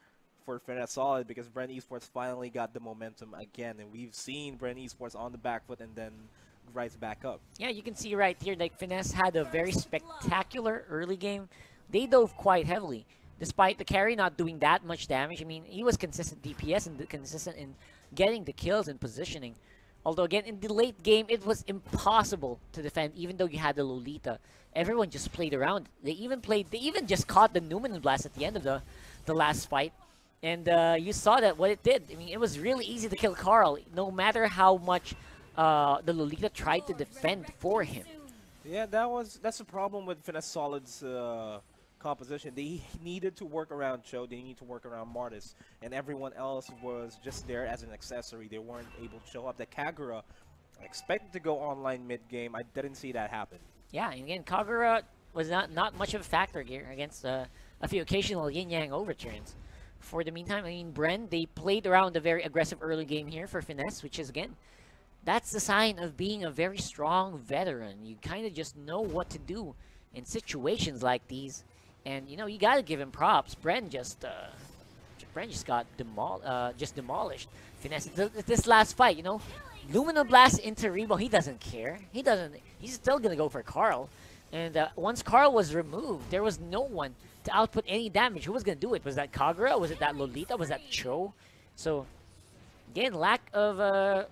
for FINESSE Solid because BREN Esports finally got the momentum again. And we've seen BREN Esports on the back foot and then rise back up. Yeah, you can see right here, like, FINESSE had a very spectacular early game. They dove quite heavily, despite the carry not doing that much damage. I mean, he was consistent DPS and consistent in getting the kills and positioning. Although again, in the late game, it was impossible to defend, even though you had the Lolita. Everyone just played around. They even just caught the Numinous Blast at the end of the last fight. And you saw that what it did. I mean, it was really easy to kill Carl, no matter how much the Lolita tried to defend for him. Yeah, that's the problem with Finesse Solid's composition. They needed to work around Cho, they need to work around Martis, and everyone else was just there as an accessory. They weren't able to show up. The Kagura expected to go online mid-game. I didn't see that happen. Yeah, and again, Kagura was not much of a factor here against a few occasional yin-yang overturns. For the meantime, I mean, BREN, they played around a very aggressive early game here for Finesse, which is, again, that's the sign of being a very strong veteran. You kind of just know what to do in situations like these. And, you know, you got to give him props. BREN just got demolished. Finesse, this last fight, you know, Luminal Blast into Rebo, he doesn't care. He's still going to go for Carl. And once Carl was removed, there was no one to output any damage. Who was going to do it? Was that Kagura? Was it that Lolita? Was that Cho? So, again, lack of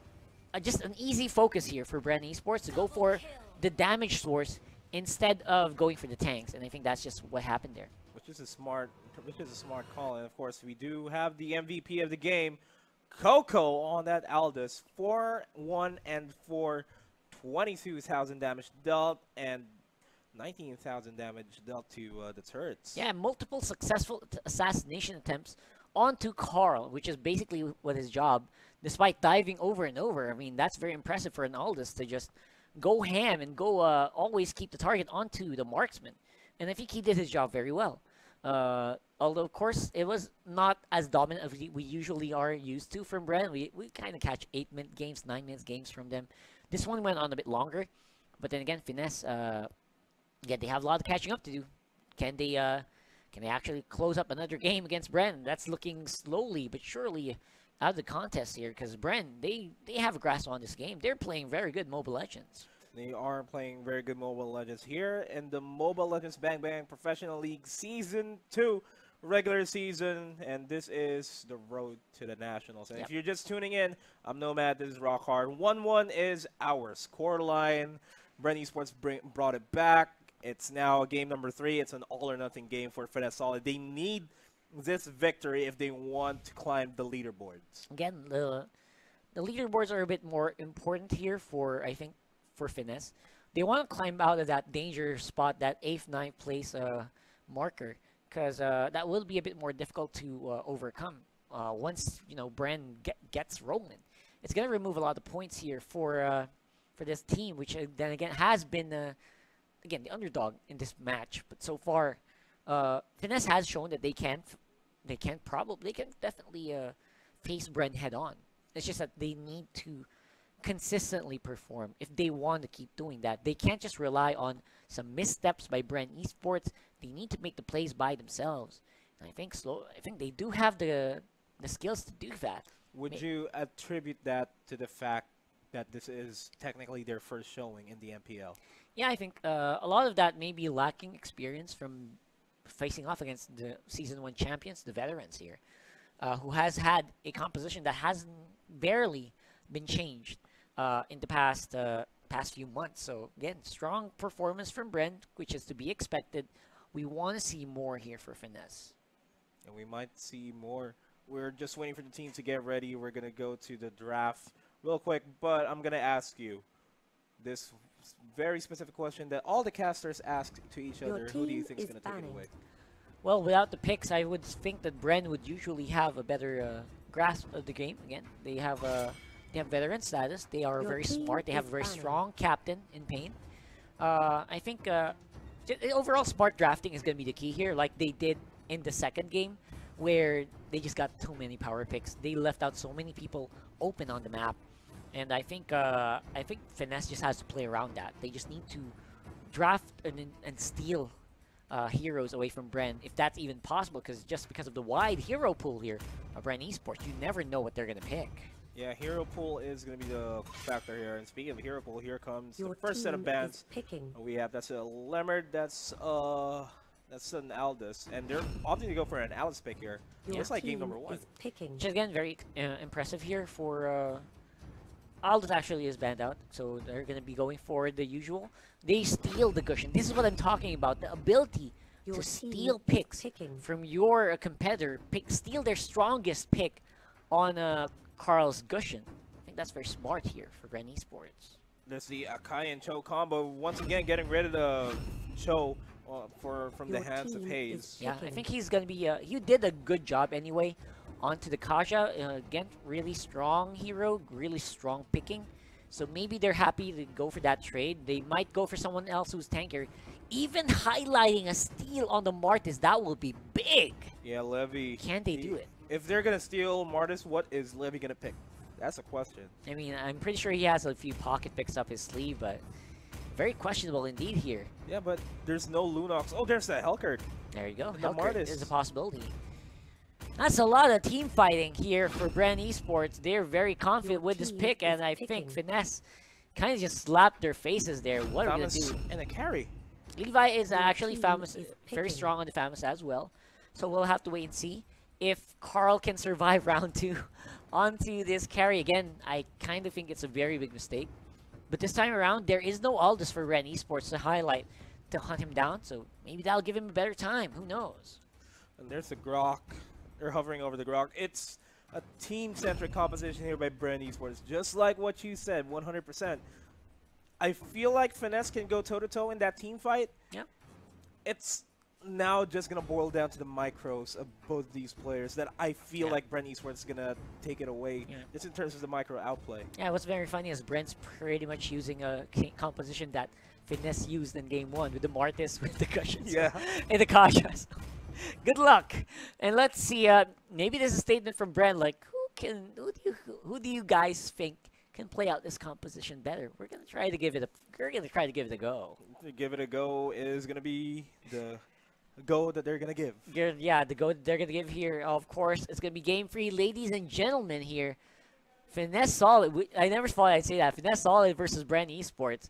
just an easy focus here for BREN Esports to go for the damage source instead of going for the tanks. And I think that's just what happened there. Which is a smart call. And of course, we do have the MVP of the game, Coco, on that Aldous. 4-1 and 22,000 damage dealt, and 19,000 damage dealt to the turrets. Yeah, multiple successful assassination attempts onto Carl, which is basically what his job, despite diving over and over. I mean, that's very impressive for an Aldous to just go ham and go always keep the target onto the marksman. And I think he did his job very well. Although, of course, it was not as dominant as we usually are used to from BREN. We kind of catch 8-minute games, 9-minute games from them. This one went on a bit longer. But then again, Finesse, yeah, they have a lot of catching up to do. Can they actually close up another game against BREN? That's looking slowly but surely out of the contest here, because BREN, they have a grasp on this game. They're playing very good Mobile Legends. They are playing very good Mobile Legends here in the Mobile Legends Bang Bang Professional League Season 2 regular season, and this is the road to the Nationals. And if you're just tuning in, I'm Nomad, this is Rock Hard. 1-1 is our scoreline. BREN Esports brought it back. It's now game number 3. It's an all-or-nothing game for Finesse Solid. They need this victory if they want to climb the leaderboards. Again, the leaderboards are a bit more important here for, I think, for Finesse. They want to climb out of that danger spot, that 8th, 9th place marker, because that will be a bit more difficult to overcome once, you know, BREN gets rolling. It's going to remove a lot of points here for this team, which then again has been again the underdog in this match. But so far, Finesse has shown that they can definitely face BREN head on. It's just that they need to consistently perform if they want to keep doing that. They can't just rely on some missteps by BREN Esports. They need to make the plays by themselves. And I think they do have the skills to do that. Would you attribute that to the fact that this is technically their first showing in the MPL? Yeah, I think a lot of that may be lacking experience from facing off against the Season 1 champions, the veterans here, who has had a composition that hasn't barely been changed in the past few months. So again, strong performance from BREN, which is to be expected. We want to see more here for Finesse. And we might see more. We're just waiting for the team to get ready. We're going to go to the draft real quick, but I'm going to ask you this very specific question that all the casters ask to each other. Who do you think is going to take it away? Well, without the picks, I would think that BREN would usually have a better grasp of the game. Again, they have veteran status. They are very smart. They have a very strong captain in Pain. I think overall smart drafting is going to be the key here, like they did in the second game, where they just got too many power picks. They left out so many people open on the map, and I think Finesse just has to play around that. They just need to draft and steal heroes away from BREN, if that's even possible, because of the wide hero pool here of BREN Esports, you never know what they're going to pick. Yeah, hero pool is going to be the factor here. And speaking of hero pool, here comes the first set of bans we have. That's a Lemmer, that's an Aldous, and they're opting to go for an Aldous pick here. It's like game number 1. Which is again very impressive here for Aldous actually is banned out, so they're going to be going for the usual. They steal the cushion. This is what I'm talking about, the ability to steal picks from your competitor, steal their strongest pick on Carl's Gushin. I think that's very smart here for BREN Esports. There's the Akai and Cho combo, once again getting rid of the Cho from the hands of Hayes. Yeah, I think he's going to be, he did a good job anyway onto the Kaja. Again, really strong hero, really strong picking. So maybe they're happy to go for that trade. They might go for someone else who's tankier. Even highlighting a steal on the Martis, that will be big. Yeah, Levy. Can they do it? If they're going to steal Martis, what is Levy going to pick? That's a question. I mean, I'm pretty sure he has a few pocket picks up his sleeve, but very questionable indeed here. Yeah, but there's no Lunox. Oh, there's the Helkert. There you go. The Helkert Martis is a possibility. That's a lot of team fighting here for BREN Esports. They're very confident with this pick, and I think Finesse kind of just slapped their faces there. What are we going to do? And a carry. Levi is actually famous, very strong on the famous as well. So we'll have to wait and see if Carl can survive round 2 onto this carry. Again, I kind of think it's a very big mistake. But this time around, there is no Aldous for BREN Esports to highlight to hunt him down. So maybe that'll give him a better time. Who knows? And there's the Grok. They're hovering over the Grok. It's a team-centric composition here by BREN Esports. Just like what you said, 100%. I feel like Finesse can go toe-to-toe in that team fight. Yep. It's now just going to boil down to the micros of both these players that I feel like BREN Esports is going to take it away just in terms of the micro outplay. Yeah, what's very funny is BREN's pretty much using a composition that Finesse used in Game 1 with the Martis, with the cushions, and the Kashas. Good luck. And let's see, maybe there's a statement from BREN like, who do you guys think can play out this composition better? We're gonna try to give it a go. To give it a go is gonna be the go that they're gonna give. Yeah, the go that they're gonna give here. Of course, it's gonna be game 3, ladies and gentlemen. Here, Finesse Solid. I never thought I'd say that. Finesse Solid versus BREN Esports.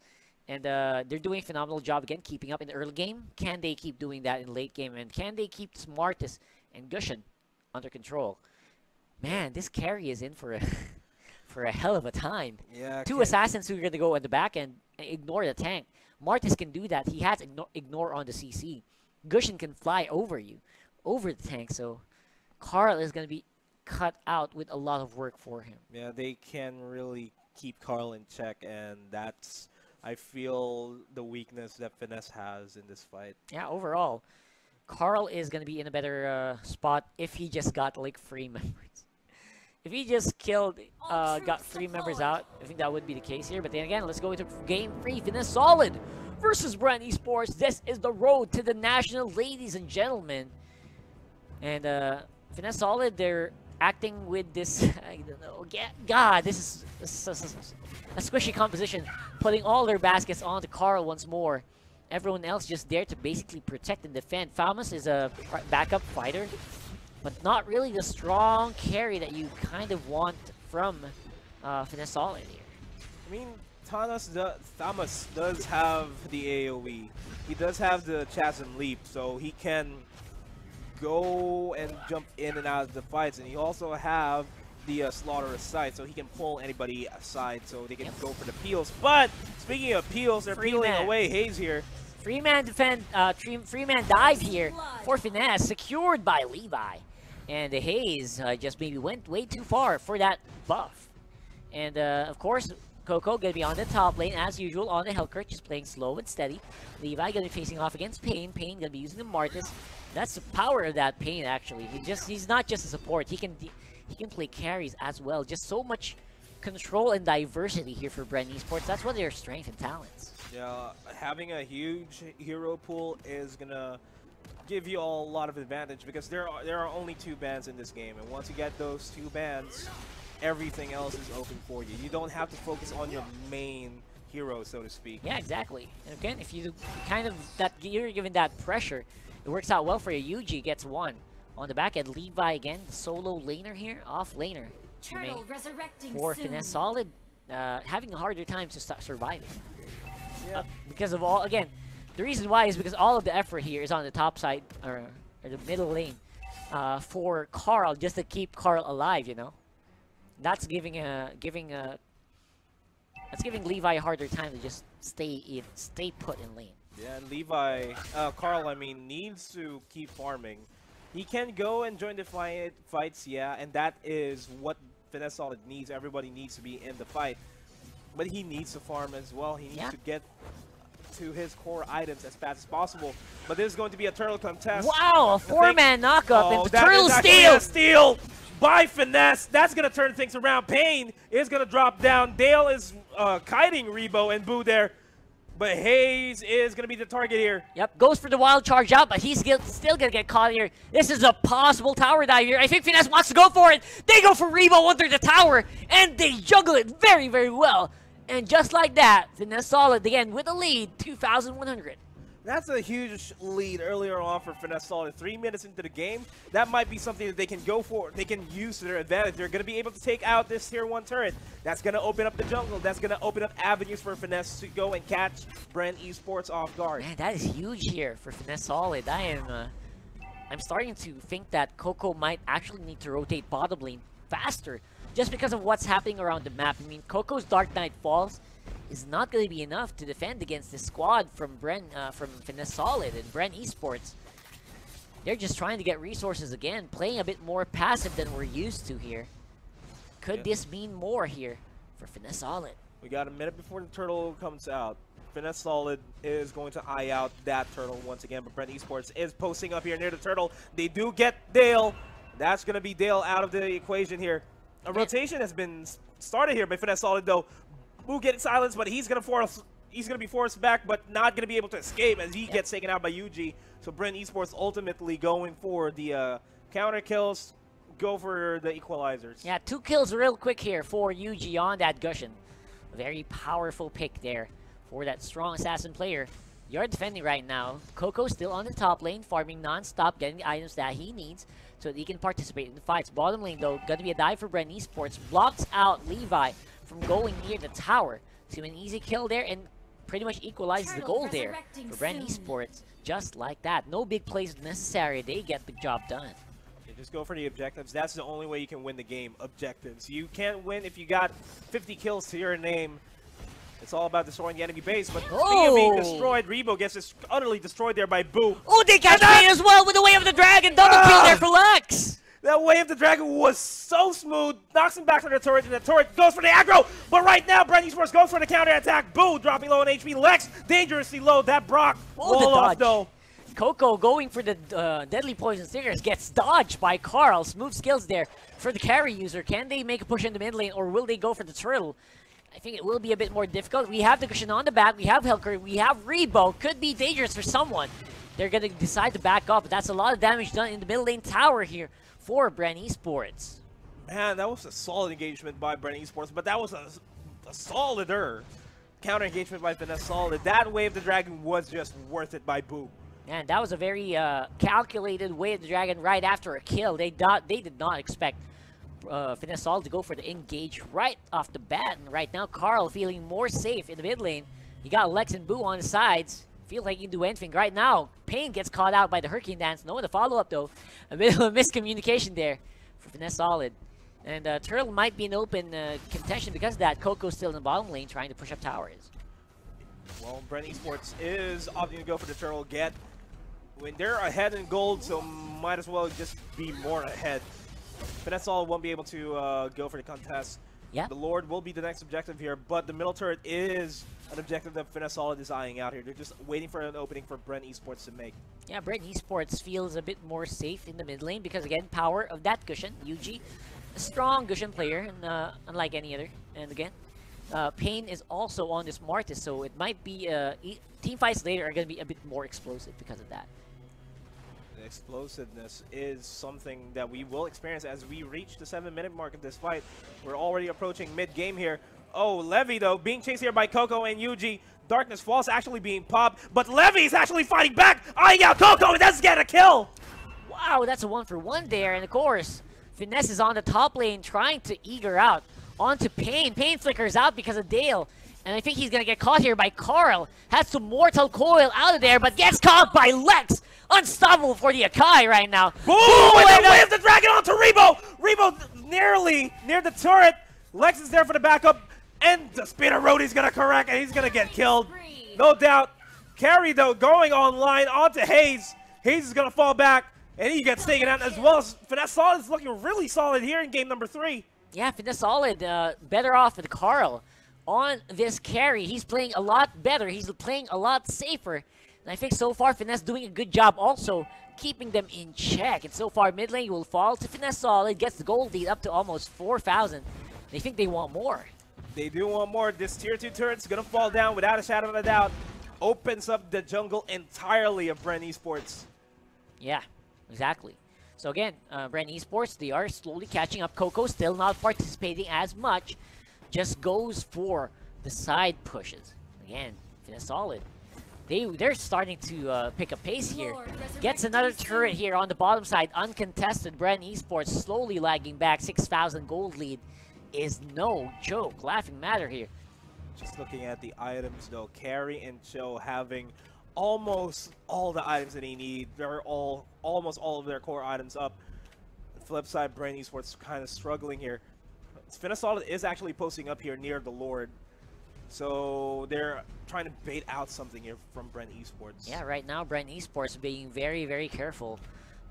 And they're doing a phenomenal job again, keeping up in the early game. Can they keep doing that in late game? And can they keep Smartest and Gushin under control? Man, this carry is in for a for a hell of a time. Yeah. 2 assassins who are going to go at the back end and ignore the tank. Martis can do that. He has ignore on the CC. Gushin can fly over you, over the tank. So Carl is going to be cut out with a lot of work for him. Yeah, they can really keep Carl in check, and that's, I feel, the weakness that Finesse has in this fight. Yeah, overall, Carl is going to be in a better spot if he just got, like, free members. If he just killed, got free members out, I think that would be the case here. But then again, let's go into game 3. Finesse Solid versus BREN Esports. This is the road to the national, ladies and gentlemen. And Finesse Solid, they're acting with this, I don't know, God, this is a squishy composition, putting all their baskets onto Carl once more. Everyone else just there to basically protect and defend. Famous is a backup fighter, but not really the strong carry that you kind of want from Finesse Solid here. I mean, Thanos does have the AoE. He does have the Chasm Leap, so he can go and jump in and out of the fights, and he also have the Slaughter Sight, so he can pull anybody aside so they can go for the peels. But speaking of peels, they're peeling away Hayes here. Freeman dive here for Finesse, secured by Levi. And the Hayes just maybe went way too far for that buff. And of course, Coco gonna be on the top lane as usual on the Hellkirk, just playing slow and steady. Levi gonna be facing off against Pain. Pain gonna be using the Martis. That's the power of that Pain actually. He's not just a support. He can play carries as well. Just so much control and diversity here for BREN Esports. That's what their strength and talents. Yeah, having a huge hero pool is gonna give you all a lot of advantage because there are only 2 bans in this game, and once you get those 2 bans, everything else is open for you. You don't have to focus on your main hero, so to speak. Yeah, exactly. And again, if you you're given that pressure, it works out well for you. Yuji gets 1 on the back end. Levi again, the solo laner here, off laner. Turtle resurrecting for soon. Finesse Solid, having a harder time to start surviving. Yeah. Because of all, again, the reason why is because all of the effort here is on the top side, or the middle lane, for Carl, just to keep Carl alive, you know? That's giving That's giving Levi a harder time to just stay put in lane. Yeah, and Levi, Carl, I mean, needs to keep farming. He can go and join the fights, yeah, and that is what Finesse Solid needs. Everybody needs to be in the fight. But he needs to farm as well. He needs to get to his core items as fast as possible. But this is going to be a turtle contest. Wow, a 4-man knockup and that turtle is steal! A steal by Finesse. That's going to turn things around. Pain is going to drop down. Dale is kiting Rebo and Boo there. But Hayes is going to be the target here. Yep, goes for the wild charge out, but he's still going to get caught here. This is a possible tower dive here. I think Finesse wants to go for it. They go for Rebo under the tower, and they juggle it very, very well. And just like that, Finesse Solid again with a lead, 2,100. That's a huge lead earlier on for Finesse Solid. 3 minutes into the game, that might be something that they can go for. They can use to their advantage. They're going to be able to take out this tier 1 turret. That's going to open up the jungle. That's going to open up avenues for Finesse to go and catch BREN Esports off guard. Man, that is huge here for Finesse Solid. I'm starting to think that Coco might actually need to rotate bottom lane faster just because of what's happening around the map. I mean, Coco's Dark Knight Falls is not going to be enough to defend against this squad from from Finesse Solid and BREN Esports. They're just trying to get resources again, playing a bit more passive than we're used to here. Could this mean more here for Finesse Solid? We got a minute before the turtle comes out. Finesse Solid is going to eye out that turtle once again, but BREN Esports is posting up here near the turtle. They do get Dale. That's going to be Dale out of the equation here. A rotation has been started here by Finesse Solid though. Boo getting silenced, but he's gonna be forced back, but not gonna be able to escape as he gets taken out by UG. So BREN Esports ultimately going for the counter kills, go for the equalizers. Yeah, 2 kills real quick here for UG on that Gushin. A very powerful pick there for that strong assassin player. You're defending right now. Coco's still on the top lane, farming non-stop, getting the items that he needs so that he can participate in the fights. Bottom lane though, gonna be a dive for BREN Esports. Blocks out Levi from going near the tower. So an easy kill there and pretty much equalizes the goal there for BREN Esports. Just like that. No big plays necessary. They get the job done. Yeah, just go for the objectives. That's the only way you can win the game. Objectives. You can't win if you got 50 kills to your name. It's all about destroying the enemy base. But speaking of being destroyed, Rebo gets utterly destroyed there by Boo. Oh, they catch me as well with the Wave of the Dragon. Double kill there for Lex. That Wave of the Dragon was so smooth, knocks him back to the turret, and the turret goes for the aggro. But right now, BREN Esports goes for the counter attack. Boo dropping low on HP. Lex dangerously low. That Brock wall off though. Coco going for the deadly poison stickers gets dodged by Carl. Smooth skills there for the carry user. Can they make a push in the mid lane, or will they go for the turtle? I think it will be a bit more difficult. We have the cushion on the back. We have Helker. We have Rebo. Could be dangerous for someone. They're going to decide to back up. But that's a lot of damage done in the middle lane tower here for BREN Esports. Man, that was a solid engagement by BREN Esports, but that was a solider counter engagement by Finesse Solid. That Wave of the Dragon was just worth it by Boo. And that was a very calculated Wave of the Dragon right after a kill. They did not expect Finesse Solid to go for the engage right off the bat. And right now, Carl feeling more safe in the mid lane. He got Lex and Boo on the sides. Feels like he can do anything right now. Pain gets caught out by the Hurricane Dance. No one to follow up though. A bit of a miscommunication there for Finesse Solid. And Turtle might be in open contention because of that. Coco's still in the bottom lane trying to push up towers. Well, BREN Esports is opting to go for the Turtle get. When they're ahead in gold, so might as well just be more ahead. Finesse Solid won't be able to go for the contest. Yeah. The Lord will be the next objective here, but the middle turret is an objective that Finesse Solid is eyeing out here. They're just waiting for an opening for BREN Esports to make. Yeah, BREN Esports feels a bit more safe in the mid lane because, again, power of that Gushin, UG. A strong Gushin player, and unlike any other. And again, Pain is also on this Martis, so it might be team fights later are going to be a bit more explosive because of that. The explosiveness is something that we will experience as we reach the 7-minute mark of this fight. We're already approaching mid-game here. Oh, Levy, though, being chased here by Coco and UG. Darkness Falls actually being popped, but Levy's actually fighting back. Eyeing out Coco, and does get a kill. Wow, that's a 1-for-1 there, and of course, Finesse is on the top lane trying to eager out onto Pain. Pain flickers out because of Dale, and I think he's going to get caught here by Carl. Has some Mortal Coil out of there, but gets caught by Lex. Unstoppable for the Akai right now. Boom! And the Wave of the Dragon onto Rebo! Rebo nearly near the turret. Lex is there for the backup. And the spinner roadie's gonna correct, and he's gonna get killed. No doubt. Carry, though, going online onto Hayes. Hayes is gonna fall back, and he gets taken out as well. As Finesse Solid is looking really solid here in game number 3. Yeah, Finesse Solid better off with Carl on this carry. He's playing a lot better. He's playing a lot safer. And I think so far Finesse doing a good job also keeping them in check. And so far mid lane will fall to Finesse Solid, gets the gold lead up to almost 4,000. They think they want more. They do want more. This tier 2 turret's gonna fall down without a shadow of a doubt. Opens up the jungle entirely of BREN Esports. Yeah, exactly. So again, BREN Esports, they are slowly catching up. Coco still not participating as much. Just goes for the side pushes. Again, Finesse Solid. They're starting to pick up pace here. Gets another turret here on the bottom side. Uncontested. BREN Esports slowly lagging back. 6,000 gold lead is no joke. Laughing matter here. Just looking at the items though, Carry and Cho having almost all the items that they need. They're almost all of their core items up. The flip side, BREN Esports kind of struggling here. Finesse Solid is actually posting up here near the Lord. So they're trying to bait out something here from BREN Esports. Yeah, right now BREN Esports being very, very careful.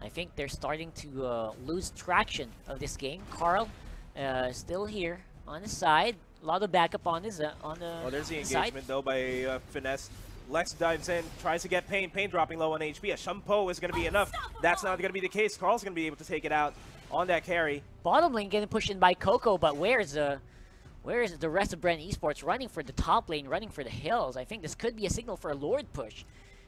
I think they're starting to lose traction of this game. Carl still here on the side. A lot of backup on his on the Oh, there's the side. engagement though by Finesse. Lex dives in, tries to get Pain. Pain dropping low on HP. A Shumpo is going to be enough. That's not going to be the case. Carl's going to be able to take it out on that carry. Bottom lane getting pushed in by Coco, but where is the rest of BREN Esports running for the top lane, running for the hills? I think this could be a signal for a Lord push.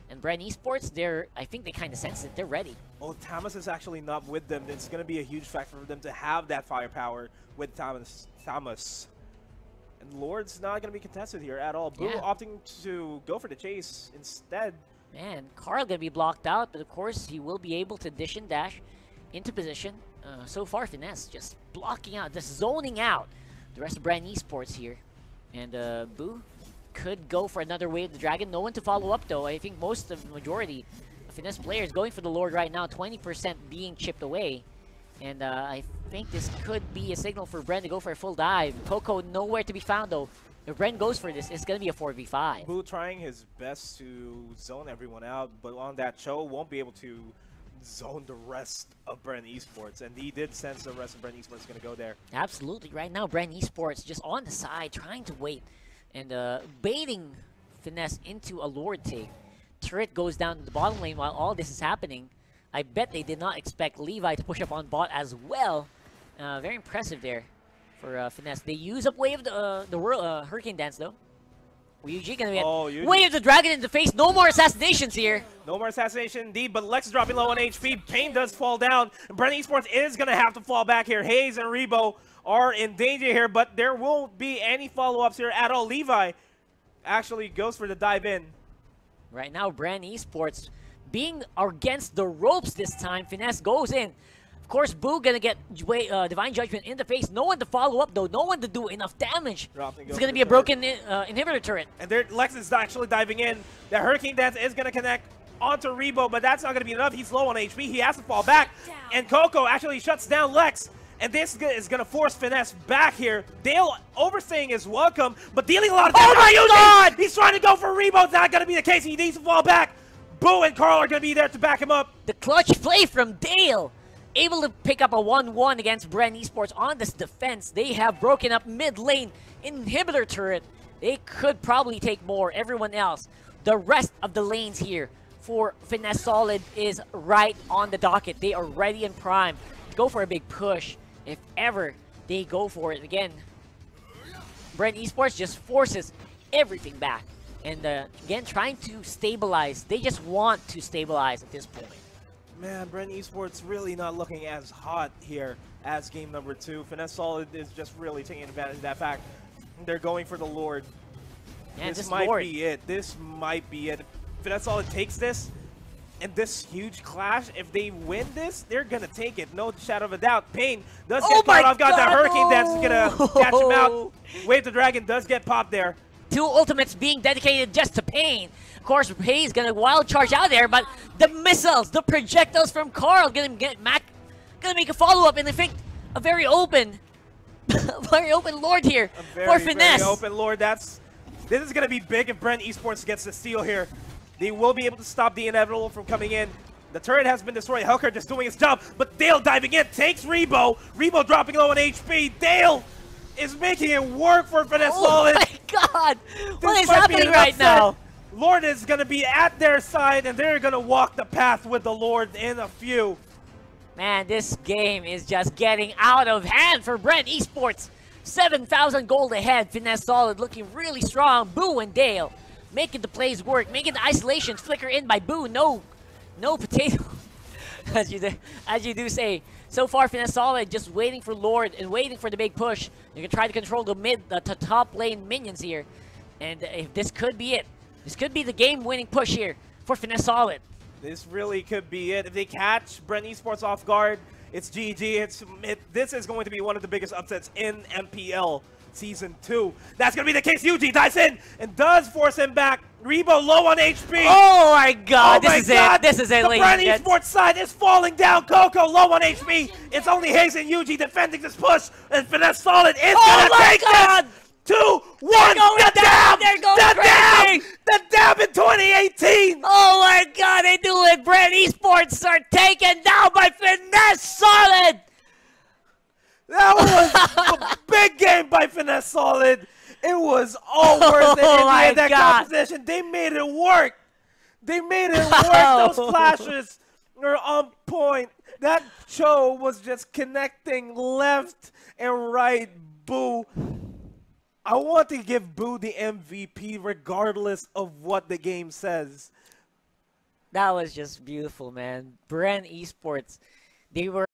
And BREN Esports, I think they kind of sense it. They're ready. Oh, Thomas is actually not with them. It's going to be a huge factor for them to have that firepower with Thomas. And Lord's not going to be contested here at all. Boo Yeah. opting to go for the chase instead. Man, Carl gonna be blocked out, but of course he will be able to dish and dash into position. So far, Finesse just blocking out, just zoning out the rest of BREN Esports here. And Boo could go for another wave of the Dragon. No one to follow up though. I think most of the majority of Finesse players going for the Lord right now. 20% being chipped away. And I think this could be a signal for BREN to go for a full dive. Coco nowhere to be found though. If BREN goes for this, it's going to be a 4v5. Boo trying his best to zone everyone out, but on that show won't be able to zone the rest of BREN Esports. And he did sense the rest of BREN Esports is going to go there. Absolutely. Right now, BREN Esports just on the side, trying to wait. And baiting Finesse into a Lord take. Turret goes down to the bottom lane while all this is happening. I bet they did not expect Levi to push up on bot as well. Very impressive there for Finesse. They use up wave the Hurricane Dance though. Yuji gonna get wave the Dragon in the face. No more assassinations here. No more assassination indeed, but Lex is dropping low on HP. Pain does fall down. BREN Esports is gonna have to fall back here. Hayes and Rebo are in danger here, but there won't be any follow-ups here at all. Levi actually goes for the dive in. Right now, BREN Esports being against the ropes this time. Finesse goes in. Of course, Boo gonna get Divine Judgment in the face. No one to follow up though. No one to do enough damage. It's gonna be a broken inhibitor turret. And there, Lex is actually diving in. The Hurricane Dance is gonna connect onto Rebo, but that's not gonna be enough. He's low on HP. He has to fall back. And Coco actually shuts down Lex. And this is gonna force Finesse back here. Dale overstaying is welcome, but dealing a lot of damage. Oh my God! He's trying to go for Rebo. It's not gonna be the case. He needs to fall back. Boo and Carl are gonna be there to back him up. The clutch play from Dale. Able to pick up a 1-1 against BREN Esports on this defense. They have broken up mid lane inhibitor turret. They could probably take more. Everyone else, the rest of the lanes here for Finesse Solid is right on the docket. They are ready and primed to go for a big push if ever they go for it. Again, BREN Esports just forces everything back. And again, trying to stabilize. They just want to stabilize at this point. Man, BREN Esports really not looking as hot here as game number 2. Finesse Solid is just really taking advantage of that fact. They're going for the Lord. Yeah, this might be it. This might be it. Finesse Solid takes this, and this huge clash, if they win this, they're going to take it. No shadow of a doubt. Pain does get caught off guard. That Hurricane Dance is going to catch him out. Wave the Dragon does get popped there. 2 ultimates being dedicated just to Pain. Of course, Hayes gonna wild charge out there, but the missiles, the projectiles from Carl gonna make a follow-up, and I think a very open Very open Lord here A for Finesse. Very open Lord. This is going to be big if BREN Esports gets the steal here. They will be able to stop the inevitable from coming in. The turret has been destroyed. Helker just doing his job, but Dale diving in takes Rebo. Rebo dropping low on HP. Dale is making it work for Finesse Solid. Oh my god! What is happening right now? Lord is going to be at their side, and they're going to walk the path with the Lord in a few. Man, this game is just getting out of hand for BREN Esports. 7,000 gold ahead. Finesse Solid looking really strong. Boo and Dale making the plays work, making the isolations flicker in by Boo. No potato, as you do say. So far, Finesse Solid just waiting for Lord and waiting for the big push. You can try to control the top lane minions here, and if this could be it. This could be the game-winning push here for Finesse Solid. This really could be it. If they catch BREN Esports off guard, it's GG. This is going to be one of the biggest upsets in MPL Season 2. That's going to be the case. UG dives in and does force him back. Rebo low on HP. Oh my god, oh this is it. This is it, the ladies BREN and gents. Esports side is falling down. Coco low on HP. It's only Hayes and UG defending this push. And Finesse Solid is going to take god! this. 2, 1, the dab! They're going the crazy! dab! The dab in 2018! Oh my god, they do it! BREN Esports are taken down by Finesse Solid! That was a big game by Finesse Solid. It was all worth it. Oh my In that god. composition, they made it work. They made it work. Those flashes were on point. That Cho was just connecting left and right. Boo. I want to give Boo the MVP regardless of what the game says. That was just beautiful, man. BREN Esports, they were